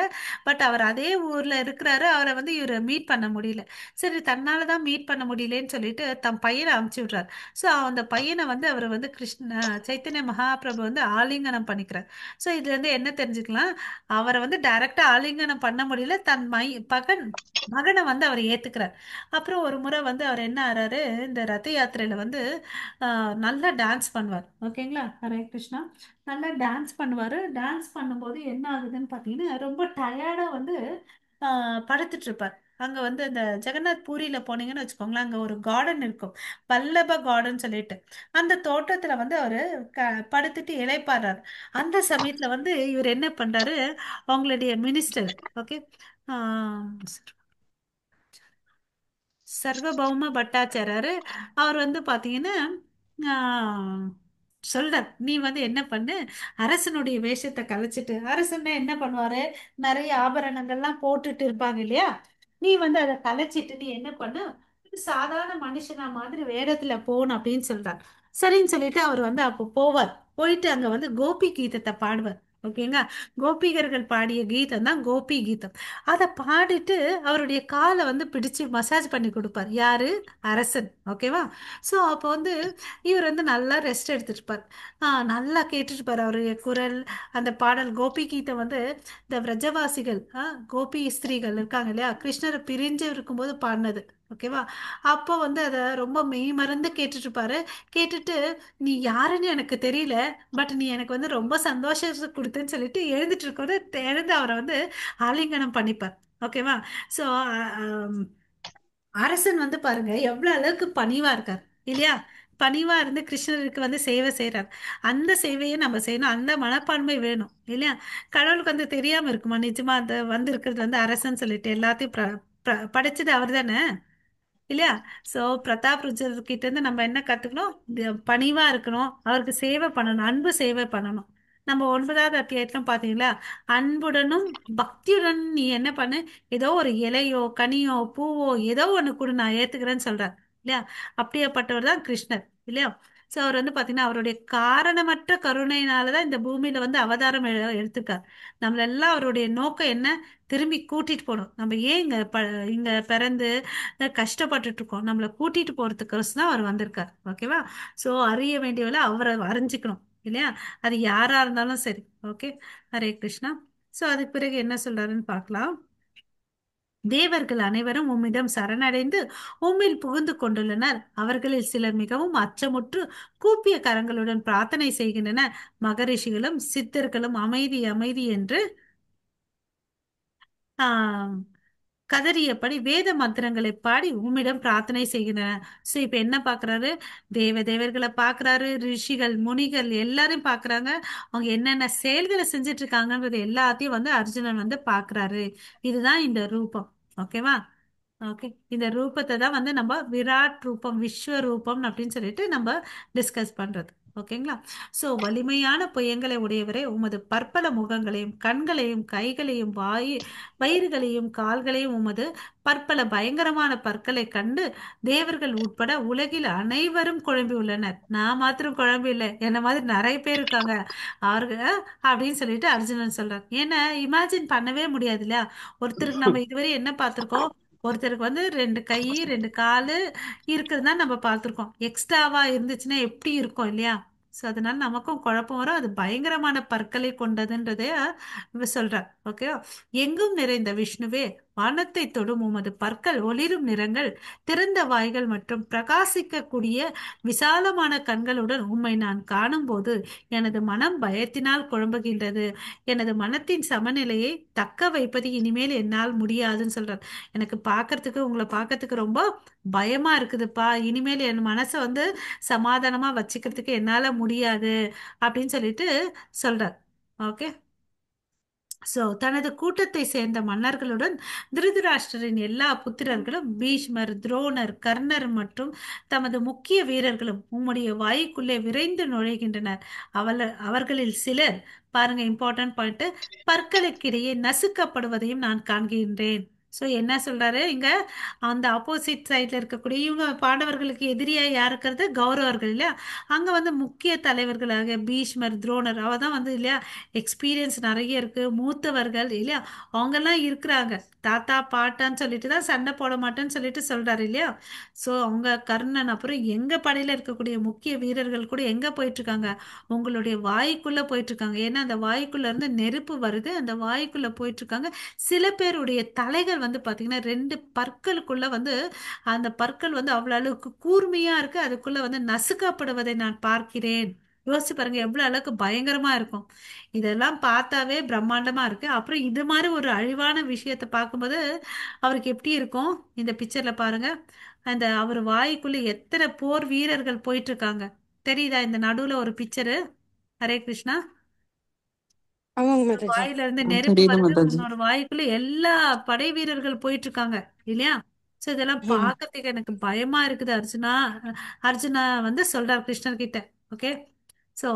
பட் அவர் அதே ஊர்ல இருக்கிறாரு, அவரை வந்து இவரை மீட் பண்ண முடியல. சரி, தன்னால தான் மீட் பண்ண முடியலன்னு சொல்லிட்டு தன் பையனை அனுப்பிச்சு விடுறாரு. ஸோ அந்த பையனை வந்து அவர் வந்து சைத்தன்ய மகாபிரபு வந்து ஆலிங்கனம் பண்ணிக்கிறார். ஸோ இதுல இருந்து என்ன தெரிஞ்சுக்கலாம், அவரை வந்து டைரக்டா ஆலிங்கனம் பண்ண முடியல, தன் மகனை வந்து அவர் ஏத்துக்கிறார். அப்புறம் ஒரு முறை வந்து அவர் என்ன ஆறாரு, இந்த ரத யாத்திரையில வந்து நல்லா டான்ஸ் பண்ணுவார். ஓகேங்களா, ஹரே கிருஷ்ணா. நல்லா டான்ஸ் பண்ணுவாரு. டான்ஸ் பண்ணும்போது என்ன ஆகுதுன்னு பார்த்தீங்கன்னா ரொம்ப டயர்டா வந்து படுத்துட்டு இருப்பார். அங்க வந்து அந்த ஜெகநாத் பூரியில போனீங்கன்னு வச்சுக்கோங்களேன், அங்க ஒரு கார்டன் இருக்கும், பல்லப கார்டன் சொல்லிட்டு. அந்த தோட்டத்துல வந்து அவரு படுத்துட்டு இளைப்பாறாரு. அந்த சமயத்துல வந்து இவர் என்ன பண்றாரு, அவங்களுடைய மினிஸ்டர், ஓகே, சர்வபௌம பட்டாச்சாரியாரு, அவர் வந்து பாத்தீங்கன்னா ஆஹ், சொல்றார், நீ வந்து என்ன பண்ணு, அரசனுடைய வேஷத்தை கலைச்சிட்டு, அரசன் என்ன பண்ணுவாரு, நிறைய ஆபரணங்கள்லாம் போட்டுட்டு இருப்பாங்க இல்லையா, நீ வந்து அதை கலைச்சிட்டு நீ என்ன பண்ணு, ஒரு சாதாரண மனுஷனா மாதிரி வேடத்துல போகணும் அப்படின்னு சொல்றார். சரின்னு சொல்லிட்டு அவர் வந்து அப்போ போவார். போயிட்டு அங்க வந்து கோபி கீதத்தை பாடுவார். ஓகேங்க. கோபிகர்கள் பாடிய கீதம் தான் கோபி கீதம். அதை பாடிட்டு அவருடைய காலை வந்து பிடிச்சு மசாஜ் பண்ணி கொடுப்பார். யாரு? அரசன். ஓகேவா? ஸோ அப்போ வந்து இவர் வந்து நல்லா ரெஸ்ட் எடுத்துட்டு இருப்பார். நல்லா கேட்டுட்டு இருப்பார் அவருடைய குரல். அந்த பாடல் கோபி கீதம் வந்து இந்த விரஜவாசிகள், கோபி ஸ்திரீகள் இருக்காங்க இல்லையா, கிருஷ்ணரை பிரிஞ்சு இருக்கும்போது பாடினது. ஓகேவா? அப்போ வந்து அதை ரொம்ப மெய் மறந்து கேட்டுட்டு இருப்பாரு. கேட்டுட்டு, நீ யாருன்னு எனக்கு தெரியல, பட் நீ எனக்கு வந்து ரொம்ப சந்தோஷத்தை கொடுத்தேன்னு சொல்லிட்டு எழுந்துட்டு இருக்கோது எழுந்து அவரை வந்து ஆலிங்கனம் பண்ணிப்பார். ஓகேவா? ஸோ அரசன் வந்து பாருங்க எவ்வளவு அளவுக்கு பணிவா இருக்கார் இல்லையா? பணிவா இருந்து கிருஷ்ணருக்கு வந்து சேவை செய்யறார். அந்த சேவையை நம்ம செய்யணும், அந்த மனப்பான்மை வேணும் இல்லையா? கடவுளுக்கு வந்து தெரியாம இருக்குமா நிஜமா அந்த வந்து இருக்கிறது வந்து அரசன் சொல்லிட்டு எல்லாத்தையும் படைச்சது அவர் தானே இல்லையா? சோ பிரதாப் ருஜர் கிட்ட இருந்து நம்ம என்ன கத்துக்கணும்? பணிவா இருக்கணும், அவருக்கு சேவை பண்ணணும், அன்பு சேவை பண்ணணும். நம்ம 9வது அத்தியாயத்துல பாத்தீங்களா, அன்புடனும் பக்தியுடன் நீ என்ன பண்ணு, ஏதோ ஒரு இலையோ கனியோ பூவோ ஏதோ ஒண்ணு கொடு, நான் ஏத்துக்கிறேன்னு சொல்றார் இல்லையா? அப்படியாப்பட்டவர் தான் கிருஷ்ணர் இல்லையா? சோ அவர் வந்து பாத்தீங்கன்னா அவருடைய காரணமற்ற கருணையினாலதான் இந்த பூமியில வந்து அவதாரம் எடுத்திருக்கார். நம்மளெல்லாம் அவருடைய நோக்கம் என்ன? திரும்பி கூட்டிட்டு போகணும். நம்ம ஏன் இங்க பிறந்து கஷ்டப்பட்டுட்டு இருக்கோம், நம்மளை கூட்டிட்டு போறதுக்கோசம் தான் அவர் வந்திருக்கார். ஓகேவா? சோ அறிய வேண்டியவள அவரை அறிஞ்சுக்கணும் இல்லையா? அது யாரா இருந்தாலும் சரி. ஓகே. ஹரே கிருஷ்ணா. சோ அதுக்கு பிறகு என்ன சொல்றாருன்னு பார்க்கலாம். தேவர்கள் அனைவரும் உம்மிடம் சரணடைந்து உம்மில் புகுந்து கொண்டுள்ளனர். அவர்களில் சிலர் மிகவும் அச்சமுற்று கூப்பிய கரங்களுடன் பிரார்த்தனை செய்கின்றனர். மகரிஷிகளும் சித்தர்களும் அமைதி அமைதி என்று ஆஹ் கதறியபடி வேத மந்திரங்களை பாடி உம்மிடம் பிரார்த்தனை செய்கின்றனர். சோ இப்ப என்ன பாக்குறாரு? தேவர்களை பாக்குறாரு, ரிஷிகள் முனிகள் எல்லாரையும் பாக்குறாங்க. அவங்க என்னென்ன செயல்களை செஞ்சுட்டு இருக்காங்கன்றது எல்லாத்தையும் வந்து அர்ஜுனன் வந்து பாக்குறாரு. இதுதான் இந்த ரூபம். ஓகேவா? ஓகே. இந்த ரூபத்தை தான் வந்து நம்ம விராட் ரூபம், விஸ்வ ரூபம் அப்படின்னு சொல்லிட்டு நம்ம டிஸ்கஸ் பண்றது. ஓகேங்களா? சோ வலிமையான புயங்களை உடையவரே, உமது பற்பல முகங்களையும் கண்களையும் கைகளையும் வயிறுகளையும் கால்களையும் உமது பற்பல பயங்கரமான பற்களை கண்டு தேவர்கள் உட்பட உலகில் அனைவரும் குழம்பி உள்ளனர். நான் மாத்திரம் குழம்பி இல்லை, என்ன மாதிரி நிறைய பேர் இருக்காங்க அவர்கள் அப்படின்னு சொல்லிட்டு அர்ஜுனன் சொல்றார். ஏன்னா இமேஜின் பண்ணவே முடியாது இல்லையா? ஒருத்தருக்கு நம்ம இதுவரை என்ன பார்த்திருக்கோம்? ஒருத்தருக்கு வந்து 2 கை 2 காலு இருக்கிறது தான் நம்ம பார்த்திருக்கோம். எக்ஸ்ட்ராவா இருந்துச்சுன்னா எப்படி இருக்கும் இல்லையா? சோ அதனால நமக்கும் குழப்பம் வரும். அது பயங்கரமான பற்களை கொண்டதுன்றதே சொல்றார். ஓகே. எங்கும் நிறைந்த விஷ்ணுவே, வானத்தை தொடும் உமது பற்கள், ஒளிரும் நிறங்கள், திறந்த வாய்கள் மற்றும் பிரகாசிக்கக்கூடிய விசாலமான கண்களுடன் உம்மை நான் காணும்போது எனது மனம் பயத்தினால் குழம்புகின்றது. எனது மனத்தின் சமநிலையை தக்க வைப்பது இனிமேல் என்னால் முடியாதுன்னு சொல்றார். எனக்கு பார்க்கறதுக்கு உங்களை பார்க்கறதுக்கு ரொம்ப பயமா இருக்குதுப்பா, இனிமேல் என் மனசை வந்து சமாதானமா வச்சுக்கிறதுக்கு என்னால முடியாது அப்படின்னு சொல்லிட்டு சொல்றார். ஓகே. சோ தனது கூட்டத்தை சேர்ந்த மன்னர்களுடன் திருதராஷ்டிரரின் எல்லா புத்திரர்களும் பீஷ்மர், துரோணர், கர்ணர் மற்றும் தமது முக்கிய வீரர்களும் உம்முடைய வாய்க்குள்ளே விரைந்து நுழைகின்றனர். அவர்களில் சிலர், பாருங்க இம்பார்ட்டன்ட் பாயிண்ட், பற்களுக்கிடையே நசுக்கப்படுவதையும் நான் காண்கின்றேன். சோ என்ன சொல்றாரு இங்க? அந்த ஆப்போசிட் சைட்ல இருக்கக்கூடிய இவங்க பாண்டவர்களுக்கு எதிரியா யார் இருக்கிறது? கௌரவர்கள் இல்லையா? அங்க வந்து முக்கிய தலைவர்களாக பீஷ்மர், துரோணர், அவ தான் வந்து இல்லையா எக்ஸ்பீரியன்ஸ் நிறைய இருக்கு, மூத்தவர்கள் இல்லையா, அவங்கெல்லாம் இருக்கிறாங்க. தாத்தா பாட்டான்னு சொல்லிட்டு தான் சண்டை போட மாட்டேன்னு சொல்லிட்டு சொல்றாரு இல்லையா? சோ அவங்க கர்ணன் அப்புறம் எங்க படையில இருக்கக்கூடிய முக்கிய வீரர்கள் கூட எங்க போயிட்டு இருக்காங்க? உங்களுடைய வாய்க்குள்ள போயிட்டு இருக்காங்க. ஏன்னா அந்த வாய்க்குள்ள இருந்து நெருப்பு வருது, அந்த வாய்க்குள்ள போயிட்டு இருக்காங்க. சில பேருடைய தலைகள் வந்து பாத்தீங்கன்னா 2 பற்களுக்குள்ள வந்து அந்த பற்கள் வந்து அவ்வளவு அளவுக்கு கூர்மையா இருக்கு, அதுக்குள்ள வந்து நசுக்கப்படுவதை நான் பார்க்கிறேன். யோசிச்சு பாருங்க எவ்வளவு அளவுக்கு பயங்கரமா இருக்கும். இதெல்லாம் பார்த்தாவே பிரம்மாண்டமா இருக்கு. அப்புறம் இது மாதிரி ஒரு அழிவான விஷயத்தை பார்க்கும்போது அவருக்கு எப்படி இருக்கும்? இந்த பிக்சர்ல பாருங்க, அந்த அவர் வாய்க்குள்ள எத்தனை போர் வீரர்கள் போயிட்டு இருக்காங்க தெரியுதா? இந்த நடுவுல ஒரு பிக்சரு. ஹரே கிருஷ்ணா. ஆமாங்க ஒரு மாதாஜி. வாயில இருந்து நெருப்பு தெரியுது வருது, மாதாஜி. இன்னொரு வாய்க்குள்ள எல்லா படை வீரர்கள் போயிட்டு இருக்காங்க இல்லையா? சோ இதெல்லாம் ம். பார்க்கறதுக்கு எனக்கு பயமா இருக்குது அர்ஜுனா. அர்ஜுனா வந்து சொல்றார் கிருஷ்ணர் கிட்ட. ஓகே. சோ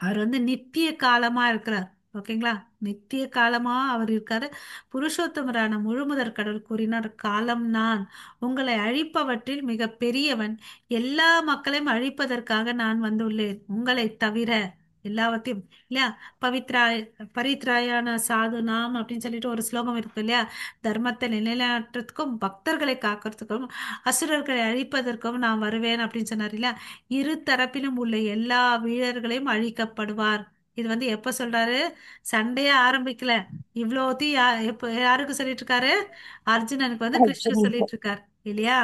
அவர் வந்து நித்திய காலமா இருக்கிறார். ஓகேங்களா? நித்திய காலமா அவர் இருக்காரு. புருஷோத்தமரான முழுமுதற் கடவுள் கூறினார், காலம் நான், உங்களை அழிப்பவற்றில் மிக பெரியவன், எல்லா மக்களையும் அழிப்பதற்காக நான் வந்துள்ளேன், உங்களை தவிர. எல்லாவற்றையும் இல்லையா. பவித்ராய் பரித்ராயான சாது நாம் அப்படின்னு சொல்லிட்டு ஒரு ஸ்லோகம் இருக்கு இல்லையா. தர்மத்தை நிலைநாட்டுறதுக்கும் பக்தர்களை காக்கிறதுக்கும் அசுரர்களை அழிப்பதற்கும் நான் வருவேன் அப்படின்னு சொன்னார் இல்லையா. இரு தரப்பிலும் உள்ள எல்லா வீரர்களையும் அழிக்கப்படுவார். இது வந்து எப்ப சொல்றாரு? சண்டையே ஆரம்பிக்கல, இவ்வளோத்தையும் எப்ப யாருக்கு சொல்லிட்டு இருக்காரு? அர்ஜுனனுக்கு வந்து கிருஷ்ணர் அர்ஜுனனுக்கு. சொல்லிட்டு இருக்காரு இல்லையா.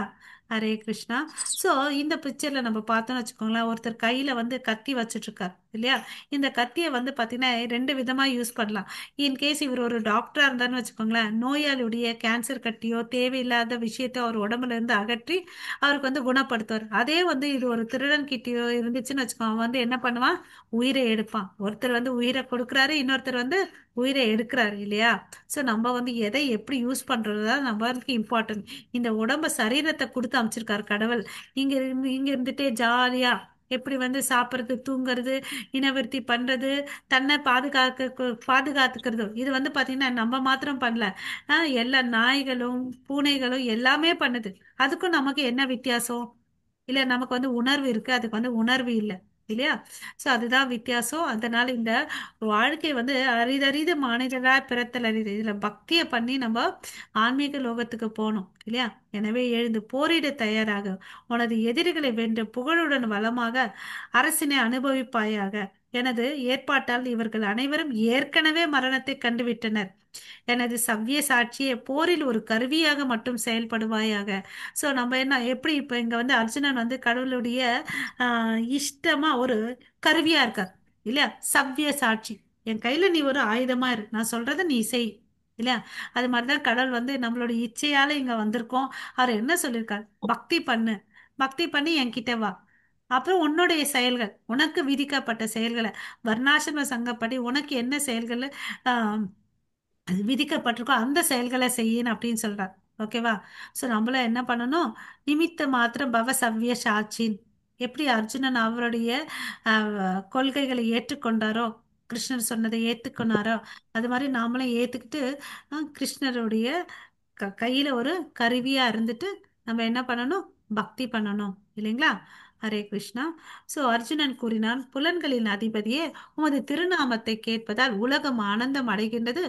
ஹரே கிருஷ்ணா. சோ இந்த பிக்சர்ல நம்ம பார்த்தோம்னு வச்சுக்கோங்களேன், ஒருத்தர் கையில வந்து கத்தி வச்சுட்டு இருக்கார் இல்லையா. இந்த கத்தியை வந்து பாத்தீங்கன்னா ரெண்டு விதமா யூஸ் பண்ணலாம். இன்கேஸ் இவர் ஒரு டாக்டரா இருந்தாருன்னு வச்சுக்கோங்களேன், நோயாளியுடைய கேன்சர் கட்டியோ தேவையில்லாத விஷயத்தை அவர் உடம்புல இருந்து அகற்றி அவருக்கு வந்து குணப்படுத்துவார். அதே வந்து இது ஒரு திருடன் கிட்டியோ இருந்துச்சுன்னு வச்சுக்கோங்க, அவன் வந்து என்ன பண்ணுவான்? உயிரை எடுப்பான். ஒருத்தர் வந்து உயிரை கொடுக்குறாரு, இன்னொருத்தர் வந்து உயிரை எடுக்கிறாரு இல்லையா. சோ நம்ம வந்து எதை எப்படி யூஸ் பண்றதுதான் நம்மளுக்கு இம்பார்ட்டன்ட். இந்த உடம்ப சரீரத்தை கொடுத்து அமைச்சிருக்காரு கடவுள். இங்க இருந்துட்டே ஜாலியா எப்படி வந்து சாப்பிடுறது, தூங்குறது, இனவிருத்தி பண்றது, தன்னை பாதுகாத்துக்கிறது, இது வந்து பாத்தீங்கன்னா நம்ம மாத்திரம் பண்ணல. எல்லா நாய்களும் பூனைகளும் எல்லாமே பண்ணுது. அதுக்கும் நமக்கு என்ன வித்தியாசம்? இல்ல நமக்கு வந்து உணர்வு இருக்கு, அதுக்கு வந்து உணர்வு இல்லை இல்லையா. சோ அதுதான் வித்தியாசம். அதனால இந்த வாழ்க்கை வந்து அரிதறிது மானிடரா பிறத்தல் அரிது. இதுல பக்தியை பண்ணி நம்ம ஆன்மீக லோகத்துக்கு போகணும் இல்லையா. எனவே எழுந்து போரிட தயாராக, உனது எதிரிகளை வென்று புகழுடன் வளமாக அரசினை அனுபவிப்பாயாக. எனது ஏற்பாட்டால் இவர்கள் அனைவரும் ஏற்கனவே மரணத்தை கண்டுவிட்டனர். எனது சவ்ய சாட்சியை போரில் ஒரு கருவியாக மட்டும் செயல்படுவாயாக. சோ நம்ம என்ன எப்படி இப்ப இங்க வந்து அர்ஜுனன் வந்து கடவுளுடைய இஷ்டமா ஒரு கருவியா இருக்கார் இல்லையா. சவ்ய சாட்சி, என் கையில நீ ஒரு ஆயுதமா இரு, நான் சொல்றத நீ செய் இல்லையா. அது மாதிரிதான் கடவுள் வந்து நம்மளோட இச்சையால இங்க வந்திருக்கோம். அவர் என்ன சொல்லியிருக்கார்? பக்தி பண்ணு, பக்தி பண்ணி என்கிட்ட வா. அப்புறம் உன்னுடைய செயல்கள், உனக்கு விதிக்கப்பட்ட செயல்களை, வர்ணாசிரம சங்கப்படி உனக்கு என்ன செயல்கள் ஆஹ் அது விதிக்கப்பட்டிருக்கோ அந்த செயல்களை செய்யணும் அப்படின்னு சொல்றார். ஓகேவா. சோ நம்மள என்ன பண்ணணும்? நிமித்த மாத்திரம் பவ சவ்ய சாட்சின். எப்படி அர்ஜுனன் அவருடைய கொள்கைகளை ஏற்றுக்கொண்டாரோ, கிருஷ்ணர் சொன்னதை ஏத்துக்கொண்டாரோ, அது மாதிரி நாமளும் ஏத்துக்கிட்டு கிருஷ்ணருடைய கையில ஒரு கருவியா இருந்துட்டு நம்ம என்ன பண்ணணும்? பக்தி பண்ணணும் இல்லைங்களா. ஹரே கிருஷ்ணா. சோ அர்ஜுனன் கூறினான், புலன்களின் அதிபதியே, உமது திருநாமத்தை கேட்பதால் உலகம் ஆனந்தம் அடைகின்றது.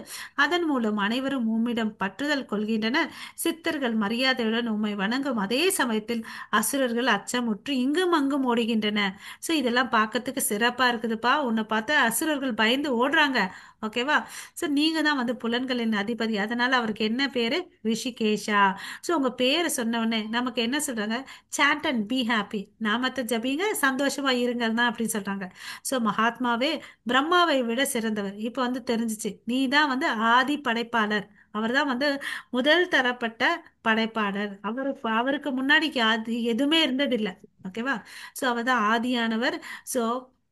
அதன் மூலம் அனைவரும் உம்மிடம் பற்றுதல் கொள்கின்றனர். சித்தர்கள் மரியாதையுடன் உம்மை வணங்கும் அதே சமயத்தில் அசுரர்கள் அச்சமுற்று இங்கும் அங்கும் ஓடுகின்றனர். சோ இதெல்லாம் பார்க்கறதுக்கு சிறப்பா இருக்குதுப்பா. உன்னை பார்த்து அசுரர்கள் பயந்து ஓடுறாங்க. ஓகேவா. சோ நீங்க தான் வந்து புலன்களின் அதிபதி, அதனால அவருக்கு என்ன பேரு? ரிஷிகேஷா. சோ உங்க பேரை சொன்ன உடனே நமக்கு என்ன சொல்றாங்க? சாண்ட் அண்ட் பி ஹாப்பி, நாமத்தை ஜபிங்க, சந்தோஷமா இருங்கள் தான் அப்படின்னு சொல்றாங்க. சோ மகாத்மாவே பிரம்மாவை விட சிறந்தவர். இப்ப வந்து தெரிஞ்சுச்சு, நீ தான் வந்து ஆதி படைப்பாளர். அவர்தான் வந்து முதல் தரப்பட்ட படைப்பாளர். அவருக்கு முன்னாடி ஆதி எதுவுமே இருந்ததில்லை. ஓகேவா. சோ அவர்தான் ஆதியானவர். சோ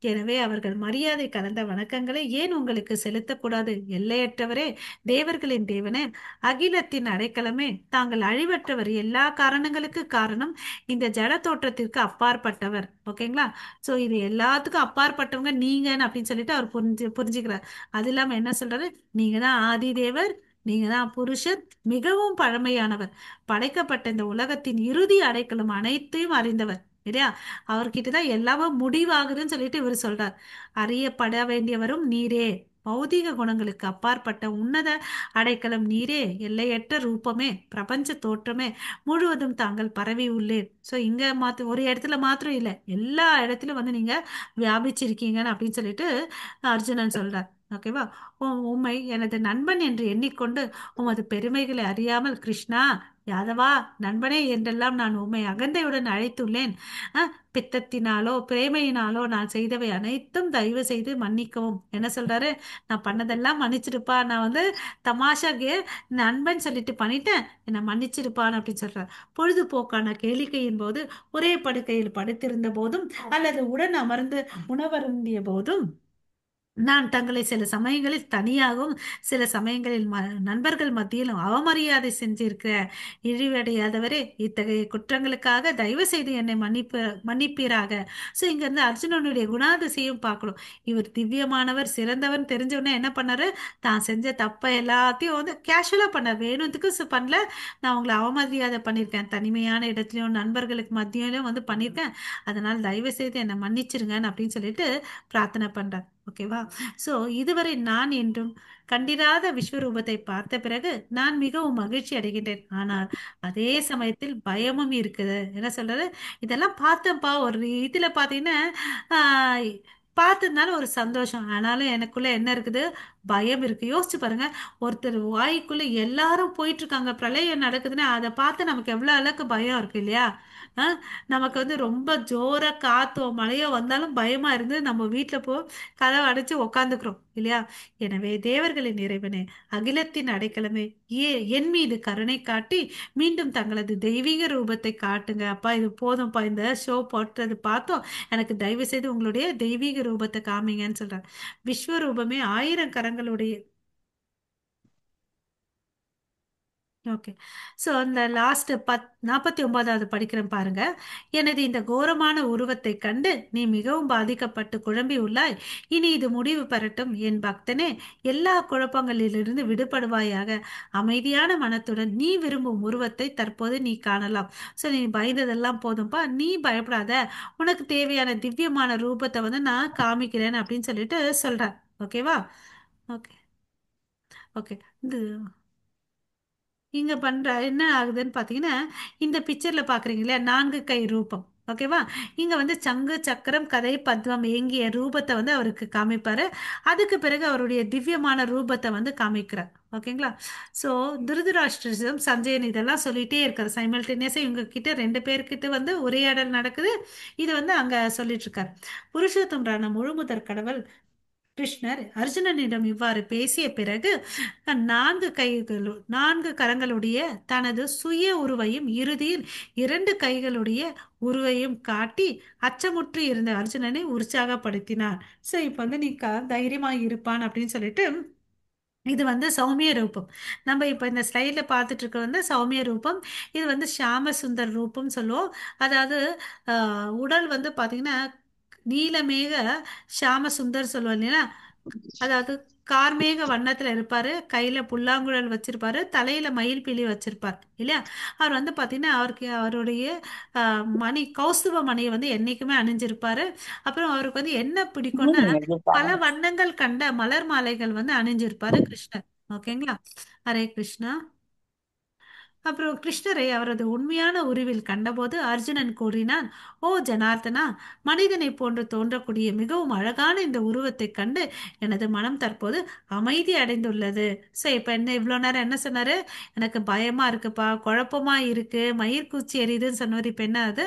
எனவே அவர்கள் மரியாதை கலந்த வணக்கங்களை ஏன் உங்களுக்கு செலுத்தக்கூடாது? எல்லையற்றவரே, தேவர்களின் தேவனே, அகிலத்தின் அடைக்கலமே, தாங்கள் அழிவற்றவர், எல்லா காரணங்களுக்கு காரணம், இந்த ஜட தோற்றத்திற்கு அப்பாற்பட்டவர். ஓகேங்களா. சோ இது எல்லாத்துக்கும் அப்பாற்பட்டவங்க நீங்கன்னு அப்படின்னு சொல்லிட்டு அவர் புரிஞ்சுக்கிறார். அது இல்லாம என்ன சொல்றாரு? நீங்க தான் ஆதி தேவர், நீங்க தான் புருஷர், மிகவும் பழமையானவர், படைக்கப்பட்ட இந்த உலகத்தின் இறுதி அடைக்கலம் அனைத்தையும் அறிந்தவர் இல்லையா. அவர்கிட்ட தான் எல்லாமே முடிவாகுதுன்னு சொல்லிட்டு இவர் சொல்றார். அறியப்பட வேண்டியவரும் நீரே, பௌதிக குணங்களுக்கு அப்பாற்பட்ட உன்னத அடைக்கலம் நீரே, எல்லையற்ற ரூபமே, பிரபஞ்ச தோற்றமே, முழுவதும் தாங்கள் பரவி உள்ளீர். சோ இங்க ஒரு இடத்துல மாத்திரம் இல்ல, எல்லா இடத்திலும் வந்து நீங்க வியாபிச்சிருக்கீங்கன்னு அப்படின்னு சொல்லிட்டு அர்ஜுனன் சொல்றார். ஓகேவா. உம்மை எனது நண்பன் என்று எண்ணிக்கொண்டு உமது பெருமைகளை அறியாமல், கிருஷ்ணா யாதவா, நண்பனே என்றெல்லாம் நான் உம்மை அகந்தையுடன் அழைத்துள்ளேன். பித்தத்தினாலோ பிரேமையினாலோ நான் செய்தவை அனைத்தும் தயவு செய்து மன்னிக்கவும். என்ன சொல்றாரு? நான் பண்ணதெல்லாம் மன்னிச்சிருப்பா, நான் வந்து தமாஷாக்கு நண்பன் சொல்லிட்டு பண்ணிட்டேன், என்னை மன்னிச்சிருப்பான்னு அப்படின்னு சொல்றாரு. பொழுதுபோக்கான கேளிக்கையின் போது, ஒரே படுக்கையில் படுத்திருந்த போதும் அல்லது உடன் அமர்ந்து உணவருந்திய போதும் நான் தங்களை சில சமயங்களில் தனியாகவும் சில சமயங்களில் நண்பர்கள் மத்தியிலும் அவமரியாதை செஞ்சிருக்கிற இழிவடையாதவரே, இத்தகைய குற்றங்களுக்காக தயவு செய்து என்னை மன்னிப்பீராக. ஸோ இங்க இருந்து அர்ஜுனனுடைய குணாதிசயம் பார்க்கணும். இவர் திவ்யமானவர், சிறந்தவன் தெரிஞ்ச உடனே என்ன பண்ணாரு? தான் செஞ்ச தப்பை எல்லாத்தையும் வந்து கேஷுவலா பண்ணார். வேணுத்துக்கு பண்ணல. நான் உங்களை அவமரியாதை பண்ணியிருக்கேன், தனிமையான இடத்துலயும் நண்பர்களுக்கு மத்தியிலும் வந்து பண்ணியிருக்கேன். அதனால் தயவு செய்து என்னை மன்னிச்சிருங்கன்னு அப்படின்னு சொல்லிட்டு பிரார்த்தனை பண்றார். ஓகேவா? சோ இதுவரை நான் என்றும் கண்டிராத விஸ்வரூபத்தை பார்த்த பிறகு நான் மிகவும் மகிழ்ச்சி அடைகின்றேன். ஆனால் அதே சமயத்தில் பயமும் இருக்குது. என்ன சொல்றது? இதெல்லாம் பார்த்தப்பா ஒரு இதுல பாத்தீங்கன்னா ஆஹ் பார்த்ததுனால ஒரு சந்தோஷம், ஆனாலும் எனக்குள்ள என்ன இருக்குது? பயம் இருக்கு. யோசிச்சு பாருங்க, ஒருத்தர் வாய்க்குள்ள எல்லாரும் போயிட்டு இருக்காங்க, பிரளயம் நடக்குதுன்னா அதை பார்த்து நமக்கு எவ்வளவு அளவுக்கு பயம் இருக்கு இல்லையா? ஆஹ் நமக்கு வந்து ரொம்ப ஜோரா காத்தோ மழையோ வந்தாலும் பயமா இருந்து நம்ம வீட்டுல கதவை அடைச்சு உக்காந்துக்கிறோம் இல்லையா? எனவே தேவர்களின் இறைவனே, அகிலத்தின் அடைக்கலமே, என் மீது கருணை காட்டி மீண்டும் தங்களது தெய்வீக ரூபத்தை காட்டுங்க அப்பா. இது போதும்ப்பா, இந்த ஷோ போட்டது பார்த்தோம், எனக்கு தயவு செய்து உங்களுடைய தெய்வீக ரூபத்தை காமிங்கன்னு சொல்றாங்க. விஸ்வரூபமே 1000 கரங்களுடைய. ஓகே. ஸோ அந்த லாஸ்ட் 49வது படிக்கிறேன் பாருங்க. எனது இந்த கோரமான உருவத்தை கண்டு நீ மிகவும் பாதிக்கப்பட்டு குழம்பி உள்ளாய். இனி இது முடிவு பெறட்டும் என் பக்தனே. எல்லா குழப்பங்களிலிருந்து விடுபடுவாயாக. அமைதியான மனத்துடன் நீ விரும்பும் உருவத்தை தற்போது நீ காணலாம். ஸோ நீ பயந்ததெல்லாம் போதும்பா, நீ பயப்படாத. உனக்கு தேவையான திவ்யமான ரூபத்தை வந்து நான் காமிக்கிறேன் அப்படின்னு சொல்லிட்டு சொல்றேன். ஓகேவா? ஓகே. ஓகே. இது இங்க பண்ற என்ன ஆகுதுன்னு பாத்தீங்கன்னா, இந்த பிக்சர்ல பாக்குறீங்க இல்லையா, 4 கை ரூபம். ஓகேவா? இங்க வந்து சங்கு சக்கரம் கதை பத்மம் ஏங்கிய ரூபத்தை வந்து அவருக்கு காமிப்பாரு. அதுக்கு பிறகு அவருடைய திவ்யமான ரூபத்தை வந்து காமிக்கிறார். ஓகேங்களா? சோ திருதராஷ்டிரம் சஞ்சயன் இதெல்லாம் சொல்லிட்டே இருக்காரு சைமல்டேனியஸா. இவங்க கிட்ட 2 பேர்கிட்ட வந்து உரையாடல் நடக்குது. இது வந்து அங்க சொல்லிட்டு இருக்காரு. புருஷோத்தம் ராணா முழுமுதற் கடவுள் கிருஷ்ணர் அர்ஜுனனிடம் இவ்வாறு பேசிய பிறகு 4 கரங்களுடைய தனது சுய உருவையும் இறுதியில் 2 கைகளுடைய உருவையும் காட்டி அச்சமுற்று இருந்த அர்ஜுனனை உற்சாகப்படுத்தினார். சோ இப்ப வந்து நீ தைரியமா இருப்பான் அப்படின்னு சொல்லிட்டு, இது வந்து சௌமிய ரூபம். நம்ம இப்ப இந்த ஸ்லைட்ல பார்த்துட்டு இருக்க வந்து சௌமிய ரூபம். இது வந்து ஷியாம சுந்தர் ரூபம் சொல்லுவோம். அதாவது உடல் வந்து பாத்தீங்கன்னா நீலமேக ஷியாம சுந்தர் சொல்லுவோம் இல்லையா? அதாவது கார்மேக வண்ணத்துல இருப்பாரு, கையில புல்லாங்குழல் வச்சிருப்பாரு, தலையில மயில் பீலி வச்சிருப்பார் இல்லையா? அவர் வந்து பாத்தீங்கன்னா அவருக்கு அவருடைய மணி கௌஸ்துப மணியை வந்து என்னைக்குமே அணிஞ்சிருப்பாரு. அப்புறம் அவருக்கு வந்து என்ன பிடிக்கும்னா பல வண்ணங்கள் கண்ட மலர் மாலைகள் வந்து அணிஞ்சிருப்பாரு கிருஷ்ணர். ஓகேங்களா? ஹரே கிருஷ்ணா. அப்புறம் கிருஷ்ணரை அவரது உண்மையான உருவில் கண்டபோது அர்ஜுனன் கூறினான், ஓ ஜனார்த்தனா, மனிதனை போன்று தோன்றக்கூடிய மிகவும் அழகான இந்த உருவத்தை கண்டு எனது மனம் தற்போது அமைதி அடைந்துள்ளது. ஸோ இப்போ என்ன இவ்வளோ நேரம் என்ன சொன்னாரு? எனக்கு பயமா இருக்குப்பா, குழப்பமா இருக்கு, மயிர்கூச்சி எரியுதுன்னு சொன்னார். இப்போ என்ன ஆகுது?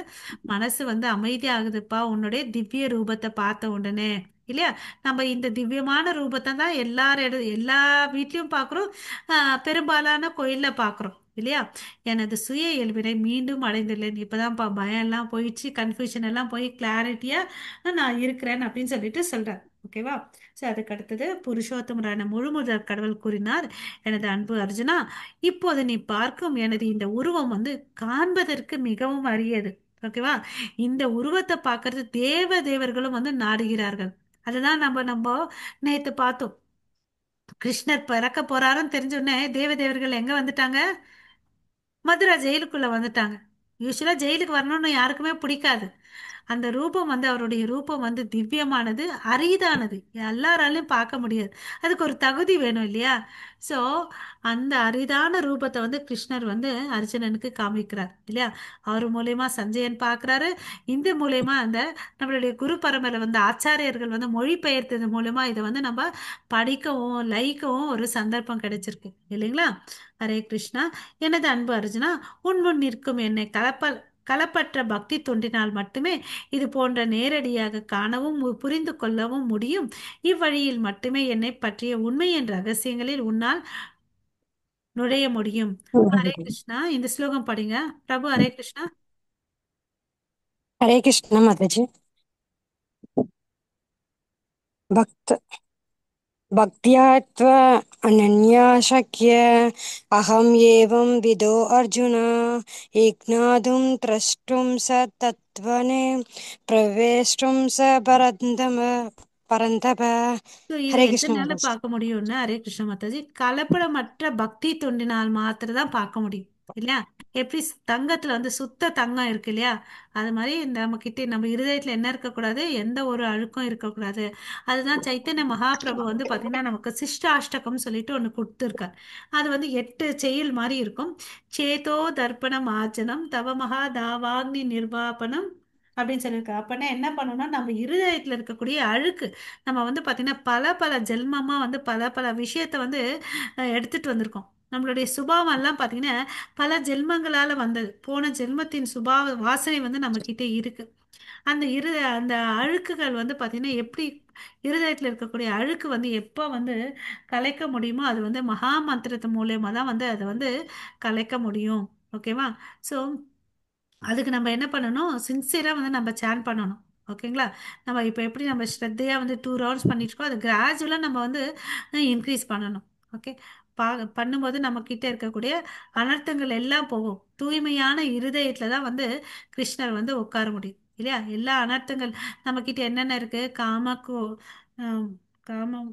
மனசு வந்து அமைதி ஆகுதுப்பா உன்னுடைய திவ்ய ரூபத்தை பார்த்த உடனே இல்லையா? நம்ம இந்த திவ்யமான ரூபத்தை தான் எல்லா வீட்லயும் பார்க்குறோம், பெரும்பாலான கோயில்ல பார்க்குறோம் இல்லையா? எனது சுய இயல்பினை மீண்டும் அடைந்துள்ளேன். இப்பதான் பயம் எல்லாம் போயிடுச்சு, கன்ஃபியூஷன் எல்லாம் போய் கிளாரிட்டியா நான் இருக்கிறேன் அப்படின்னு சொல்லிட்டு சொல்றேன். ஓகேவா? சோ அதுக்கு அடுத்தது புருஷோத்தமரான முழுமுதற் கடவுள் கூறினார், எனது அன்பு அர்ஜுனா, இப்போது நீ பார்க்கும் எனது இந்த உருவம் வந்து காண்பதற்கு மிகவும் அரியது. ஓகேவா? இந்த உருவத்தை பார்க்கறது தேவர்களும் வந்து நாடுகிறார்கள். அதுதான் நம்ம நம்ம நேத்து பார்த்தோம். கிருஷ்ணர் பிறக்க போறாருன்னு தெரிஞ்ச உடனே தேவர்கள் எங்க வந்துட்டாங்க? மதுரா ஜெயிலுக்குள்ள வந்துட்டாங்க. யூஸ்வலா ஜெயிலுக்கு வரணும்னு யாருக்குமே பிடிக்காது. அந்த ரூபம் வந்து அவருடைய ரூபம் வந்து திவ்யமானது, அரிதானது, எல்லாராலையும் பார்க்க முடியாது. அதுக்கு ஒரு தகுதி வேணும் இல்லையா? சோ அந்த அரிதான ரூபத்தை வந்து கிருஷ்ணர் வந்து அர்ஜுனனுக்கு காமிக்கிறார் இல்லையா? அவர் மூலியமா சஞ்சயன் பார்க்கிறாரு. இந்த மூலியமா அந்த நம்மளுடைய குரு பரம்பரை வந்து ஆச்சாரியர்கள் வந்து மொழிபெயர்த்தது மூலமா இதை வந்து நம்ம படிக்கவும் லைக்கவும் ஒரு சந்தர்ப்பம் கிடைச்சிருக்கு இல்லைங்களா? ஹரே கிருஷ்ணா. எனது அன்பு அர்ஜுனா, உன் முன் நிற்கும் என்னை களப்பற்ற பக்தி தொண்டினால் மட்டுமே இது போன்ற நேரடியாக காணவும் புரிந்து கொள்ளவும் முடியும். இவ்வழியில் மட்டுமே என்னை பற்றிய உண்மையின் ரகசியங்களில் உன்னால் நுழைய முடியும். ஹரே கிருஷ்ணா. இந்த ஸ்லோகம் படிங்க பிரபு. ஹரே கிருஷ்ணா. हरे कृष्ण माता जी। भक्त भक्त्या त्वा अनन्या शक्य अहम् एवं विदो अर्जुन एज्ञातुं द्रष्टुं स तत्त्वने प्रवेष्टुं स परन्तप ஸோ இது हरे कृष्ण எதனால माताजी। பார்க்க முடியும்னா, ஹரே கிருஷ்ண மாதாஜி, கலப்படமற்ற பக்தி தொண்டினால் மாத்திரம் தான் பார்க்க முடியும் இல்லையா? எப்படி தங்கத்துல வந்து சுத்த தங்கம் இருக்கு இல்லையா? அது மாதிரி நம்ம கிட்ட நம்ம இருதயத்துல என்ன இருக்கக்கூடாது, எந்த ஒரு அழுக்கும் இருக்கக்கூடாது. அதுதான் சைத்தன்ய மகாபிரபு வந்து பாத்தீங்கன்னா நமக்கு சிஷ்டாஷ்டகம் சொல்லிட்டு ஒன்று கொடுத்துருக்கார். அது வந்து 8 செயல் மாதிரி இருக்கும். சேதோ தர்ப்பணம் ஆச்சனம் தவ மகா தாவாக்னி நிர்வாபனம் அப்படின்னு சொல்லியிருக்காரு. அப்பனா என்ன பண்ணணும்னா, நம்ம இருதயத்துல இருக்கக்கூடிய அழுக்கு, நம்ம வந்து பாத்தீங்கன்னா பல பல ஜென்மமா வந்து பல பல விஷயத்த வந்து எடுத்துட்டு வந்திருக்கோம். நம்மளுடைய சுபாவம் எல்லாம் பாத்தீங்கன்னா பல ஜென்மங்களால வந்தது. போன ஜென்மத்தின் சுபாவ வாசனை வந்து நம்ம கிட்ட இருக்கு. அந்த அழுக்குகள் வந்து பாத்தீங்கன்னா எப்படி இருதயத்துல இருக்கக்கூடிய அழுக்கு வந்து எப்போ வந்து கலைக்க முடியுமோ, அது வந்து மகா மந்திரத்து மூலியமா தான் வந்து அதை வந்து கலைக்க முடியும். ஓகேவா? ஸோ அதுக்கு நம்ம என்ன பண்ணணும், சின்சியராக வந்து நம்ம சேன் பண்ணணும். ஓகேங்களா? நம்ம இப்போ எப்படி நம்ம ஸ்ரத்தையாக வந்து 2 ரவுண்ட்ஸ் பண்ணிட்டுருக்கோம், அது கிராஜுவலாக நம்ம வந்து இன்க்ரீஸ் பண்ணணும். ஓகே. பா பண்ணும்போது நம்ம கிட்ட இருக்கக்கூடிய அனர்த்தங்கள் எல்லாம் போகும். தூய்மையான இருதயத்தில் தான் வந்து கிருஷ்ணர் வந்து உட்கார முடியும் இல்லையா? எல்லா அனர்த்தங்கள் நம்ம கிட்ட என்னென்ன இருக்கு, ஆம், காமம்,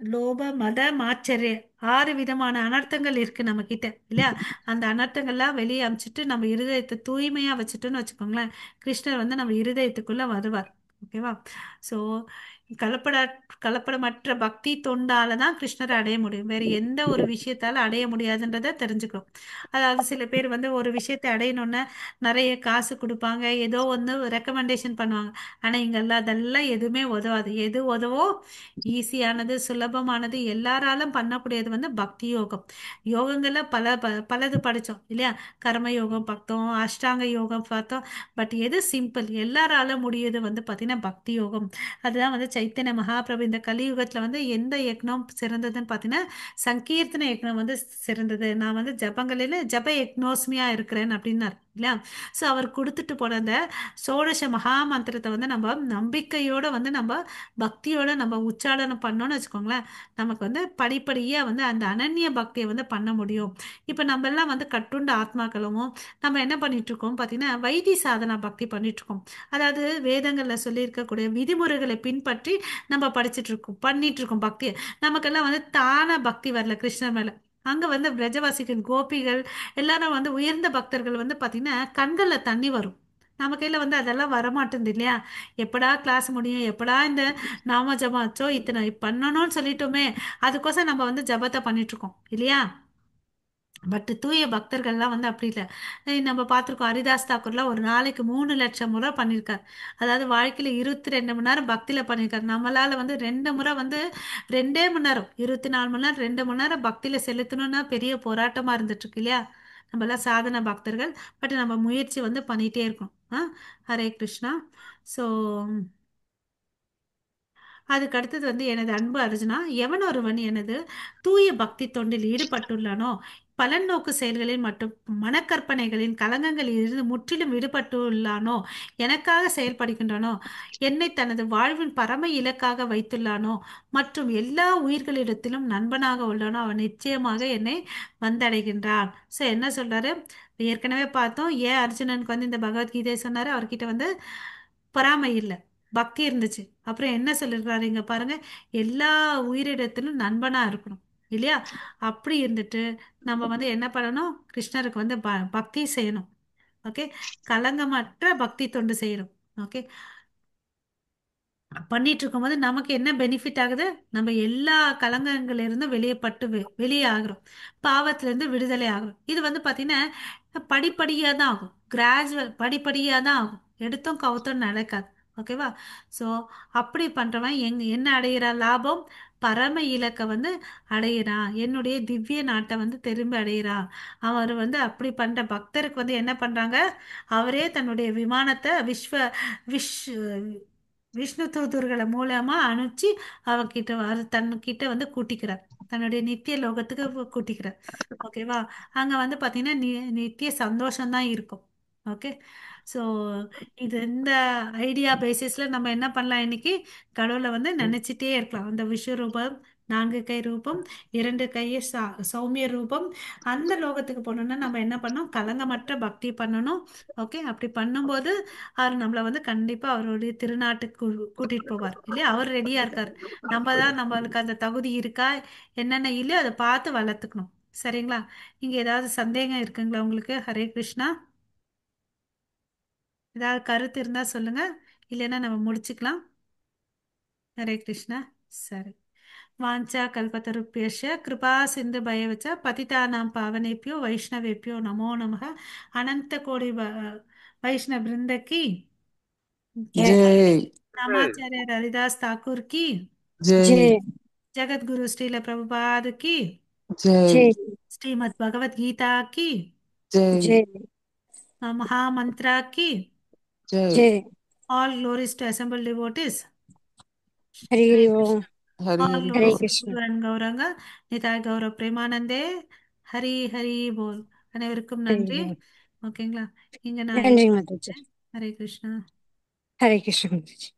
லோப மத மாச்சரிய 6 விதமான அனர்த்தங்கள் இருக்கு நம்ம கிட்ட இல்லையா? அந்த அனர்த்தங்கள்லாம் வெளியே அமிச்சிட்டு நம்ம இருதயத்தை தூய்மையா வச்சுட்டோம்னு வச்சுக்கோங்களேன், கிருஷ்ணர் வந்து நம்ம இருதயத்துக்குள்ள வருவார். ஓகேவா? ஸோ கலப்பட கலப்படமற்ற பக்தி தொண்டால தான் கிருஷ்ணரை அடைய முடியும். வேற எந்த ஒரு விஷயத்தால அடைய முடியாதுன்றதை தெரிஞ்சுக்கணும். அதாவது சில பேர் வந்து ஒரு விஷயத்தை அடையணும்னா நிறைய காசு கொடுப்பாங்க, ஏதோ ஒன்று ரெக்கமெண்டேஷன் பண்ணுவாங்க. ஆனா இங்கெல்லாம் அதெல்லாம் எதுவுமே உதவாது. எது உதவோ, ஈஸியானது சுலபமானது எல்லாராலும் பண்ணக்கூடியது வந்து பக்தி யோகம். யோகங்கள்ல பலது படித்தோம் இல்லையா? கர்ம யோகம் பார்த்தோம், அஷ்டாங்க யோகம் பார்த்தோம். பட் எது சிம்பிள் எல்லாரால முடியுது வந்து பார்த்தீங்கன்னா பக்தி யோகம். அதுதான் வந்து சைத்தன்ய மகாபிரபு இந்த கலியுகத்தில் வந்து எந்த யக்னம் சிறந்ததுன்னு பார்த்தீங்கன்னா சங்கீர்த்தன யக்னம் வந்து சிறந்தது. நான் வந்து ஜபங்களில் ஜப யக்னோஸ்மியா இருக்கிறேன் அப்படின்னார் இல்லையா? ஸோ அவர் கொடுத்துட்டு போன அந்த சோடச மகா மந்திரத்தை வந்து நம்ம நம்பிக்கையோட வந்து நம்ம பக்தியோட நம்ம உச்சாடனம் பண்ணோம்னு வச்சுக்கோங்களேன், நமக்கு வந்து படிப்படியாக வந்து அந்த அனன்ய பக்தியை வந்து பண்ண முடியும். இப்போ நம்ம எல்லாம் வந்து கட்டுண்ட ஆத்மாக்களும் நம்ம என்ன பண்ணிட்டு இருக்கோம் பார்த்தீங்கன்னா வைத்தி சாதனா பக்தி பண்ணிட்டு இருக்கோம். அதாவது வேதங்களில் சொல்லியிருக்கக்கூடிய விதிமுறைகளை பின்பற்றி நம்ம படிச்சுட்டு இருக்கோம், பண்ணிட்டு இருக்கோம் பக்தியை. நமக்கெல்லாம் வந்து தான பக்தி வரல கிருஷ்ணர் மேல. அங்க வந்து பிரஜவாசிகள் கோபிகள் எல்லாரும் வந்து உயர்ந்த பக்தர்கள் வந்து பாத்தீங்கன்னா கண்கள்ல தண்ணி வரும். நம்ம கையில வந்து அதெல்லாம் வரமாட்டேங்குது இல்லையா? எப்படா கிளாஸ் முடியும், எப்படா இந்த நாம ஜபாச்சோ இத்தனை பண்ணணும்னு சொல்லிட்டோமே, அதுக்கோசம் நம்ம வந்து ஜபத்தை பண்ணிட்டு இருக்கோம் இல்லையா? பட் தூய பக்தர்கள்லாம் வந்து அப்படி இல்லை. நம்ம பார்த்துருக்கோம், ஹரிதாஸ் தாக்கூர்லாம் ஒரு நாளைக்கு 3 லட்சம் முறை பண்ணியிருக்காரு. அதாவது வாழ்க்கையில 22 மணி நேரம் பக்தியில பண்ணியிருக்காரு. நம்மளால வந்து 2 முறை வந்து 2 மணி நேரம் 24 மணி நேரம் 2 மணி நேரம் பக்தியில செலுத்தணும்னா பெரிய போராட்டமா இருந்துட்டு இருக்கு இல்லையா? நம்மளாம் சாதன பக்தர்கள். பட் நம்ம முயற்சி வந்து பண்ணிட்டே இருக்கோம். ஹரே கிருஷ்ணா. ஸோ அதுக்கு அடுத்தது வந்து, எனது அன்பு அர்ஜுனா, எவன் ஒருவன் எனது தூய பக்தி தொண்டில் ஈடுபட்டுள்ளானோ, பலன் நோக்கு செயல்களில் மற்றும் மனக்கற்பனைகளின் கலங்கங்களில் இருந்து முற்றிலும் விடுபட்டுள்ளானோ, எனக்காக செயல்படுகின்றானோ, என்னை தனது வாழ்வின் பரம இலக்காக வைத்துள்ளானோ, மற்றும் எல்லா உயிர்களிடத்திலும் நண்பனாக உள்ளானோ, அவன் நிச்சயமாக என்னை வந்தடைகின்றான். ஸோ என்ன சொல்றாரு? ஏற்கனவே பார்த்தோம், ஏன் அர்ஜுனனுக்கு வந்து இந்த பகவத்கீதை சொன்னாரு, அவர்கிட்ட வந்து பொறாமை இல்லை, பக்தி இருந்துச்சு. அப்புறம் என்ன சொல்லிருக்காரு இங்க பாருங்க, எல்லா உயிரிடத்திலும் நண்பனா இருக்கணும் இல்லையா? அப்படி இருந்துட்டு நம்ம வந்து என்ன பண்ணணும், கிருஷ்ணருக்கு வந்து பக்தி செய்யணும். ஓகே. கலங்கமற்ற பக்தி தொண்டு செய்யணும். ஓகே. பண்ணிட்டு இருக்கும்போது நமக்கு என்ன பெனிஃபிட் ஆகுது, நம்ம எல்லா கலங்கங்கள்ல இருந்து வெளியே ஆகுறோம், பாவத்துல இருந்து விடுதலை ஆகுறோம். இது வந்து பாத்தீங்கன்னா படிப்படியா தான் ஆகும், கிராஜுவல் படிப்படியா தான் ஆகும், எடுத்தோம் கவுத்தோம் நடக்காது. ஓகேவா? ஸோ அப்படி பண்றவன் என்ன அடையிறான் லாபம், பரம இலக்க வந்து அடையிறான், என்னுடைய திவ்ய நாட்டை வந்து திரும்பி அடையிறான். அவர் வந்து அப்படி பண்ற பக்தருக்கு வந்து என்ன பண்றாங்க, அவரே தன்னுடைய விமானத்தை விஷ் விஷ்ணு தூதர்களை மூலமா அனுப்பிச்சு அவகிட்ட தன்கிட்ட வந்து கூட்டிக்கிறார், தன்னுடைய நித்திய லோகத்துக்கு கூட்டிக்கிறார். ஓகேவா? அங்க வந்து பாத்தீங்கன்னா நித்திய சந்தோஷம் தான் இருக்கும். ஓகே. ஸோ இது இந்த ஐடியா பேசிஸில் நம்ம என்ன பண்ணலாம் இன்னைக்கு? கடவுளை வந்து நினச்சிட்டே இருக்கலாம். அந்த விஸ்வரூபம், நான்கு கை ரூபம், இரண்டு கையை சௌமிய ரூபம். அந்த லோகத்துக்கு போகணுன்னா நம்ம என்ன பண்ணோம்? கலங்கமற்ற பக்தி பண்ணணும். ஓகே, அப்படி பண்ணும்போது அவர் நம்மளை வந்து கண்டிப்பாக அவருடைய திருநாட்டுக்கு கூட்டிகிட்டு போவார் இல்லையா? அவர் ரெடியாக இருக்கார். நம்ம தான் நம்மளுக்கு அந்த தகுதி இருக்கா என்னென்ன இல்லையோ அதை பார்த்து வளர்த்துக்கணும். சரிங்களா? இங்கே ஏதாவது சந்தேகம் இருக்குங்களா உங்களுக்கு? ஹரே கிருஷ்ணா. ஏதாவது கருத்து இருந்தா சொல்லுங்க, இல்லைன்னா நம்ம முடிச்சுக்கலாம். ஹரே கிருஷ்ணா. சரி. வாஞ்சா கல்பத்தருப்பியஷ கிருபா சிந்து பயவச்ச பதிதானாம் பாவனேபியோ வைஷ்ணவேபியோ நமோ நமः. அனந்த கோடி வைஷ்ணவ பிருந்த की जय जय रामाचार्य हरिदास ठाकुर की, जय जय जगत गुरु श्रील प्रभुपाद की, जय जय श्रीमद् भगवत गीता की, जय जय महामंत्रा की, जय जय all glories to assembled devotees. Hari Hare Hari Krishna. Om. Hari All Hari Hare glories बोल to Krishna. Guru and Gauranga. நிதாய் கௌரவ பிரேமானந்தே. ஹரி ஹரி போல். அனைவருக்கும் हरि நன்றி. बोल। ஓகேங்களா? இங்க நான் नंजी end माता जी। பண்ணிக்கிறேன். ஹரே கிருஷ்ணா. हरे कृष्ण माता जी।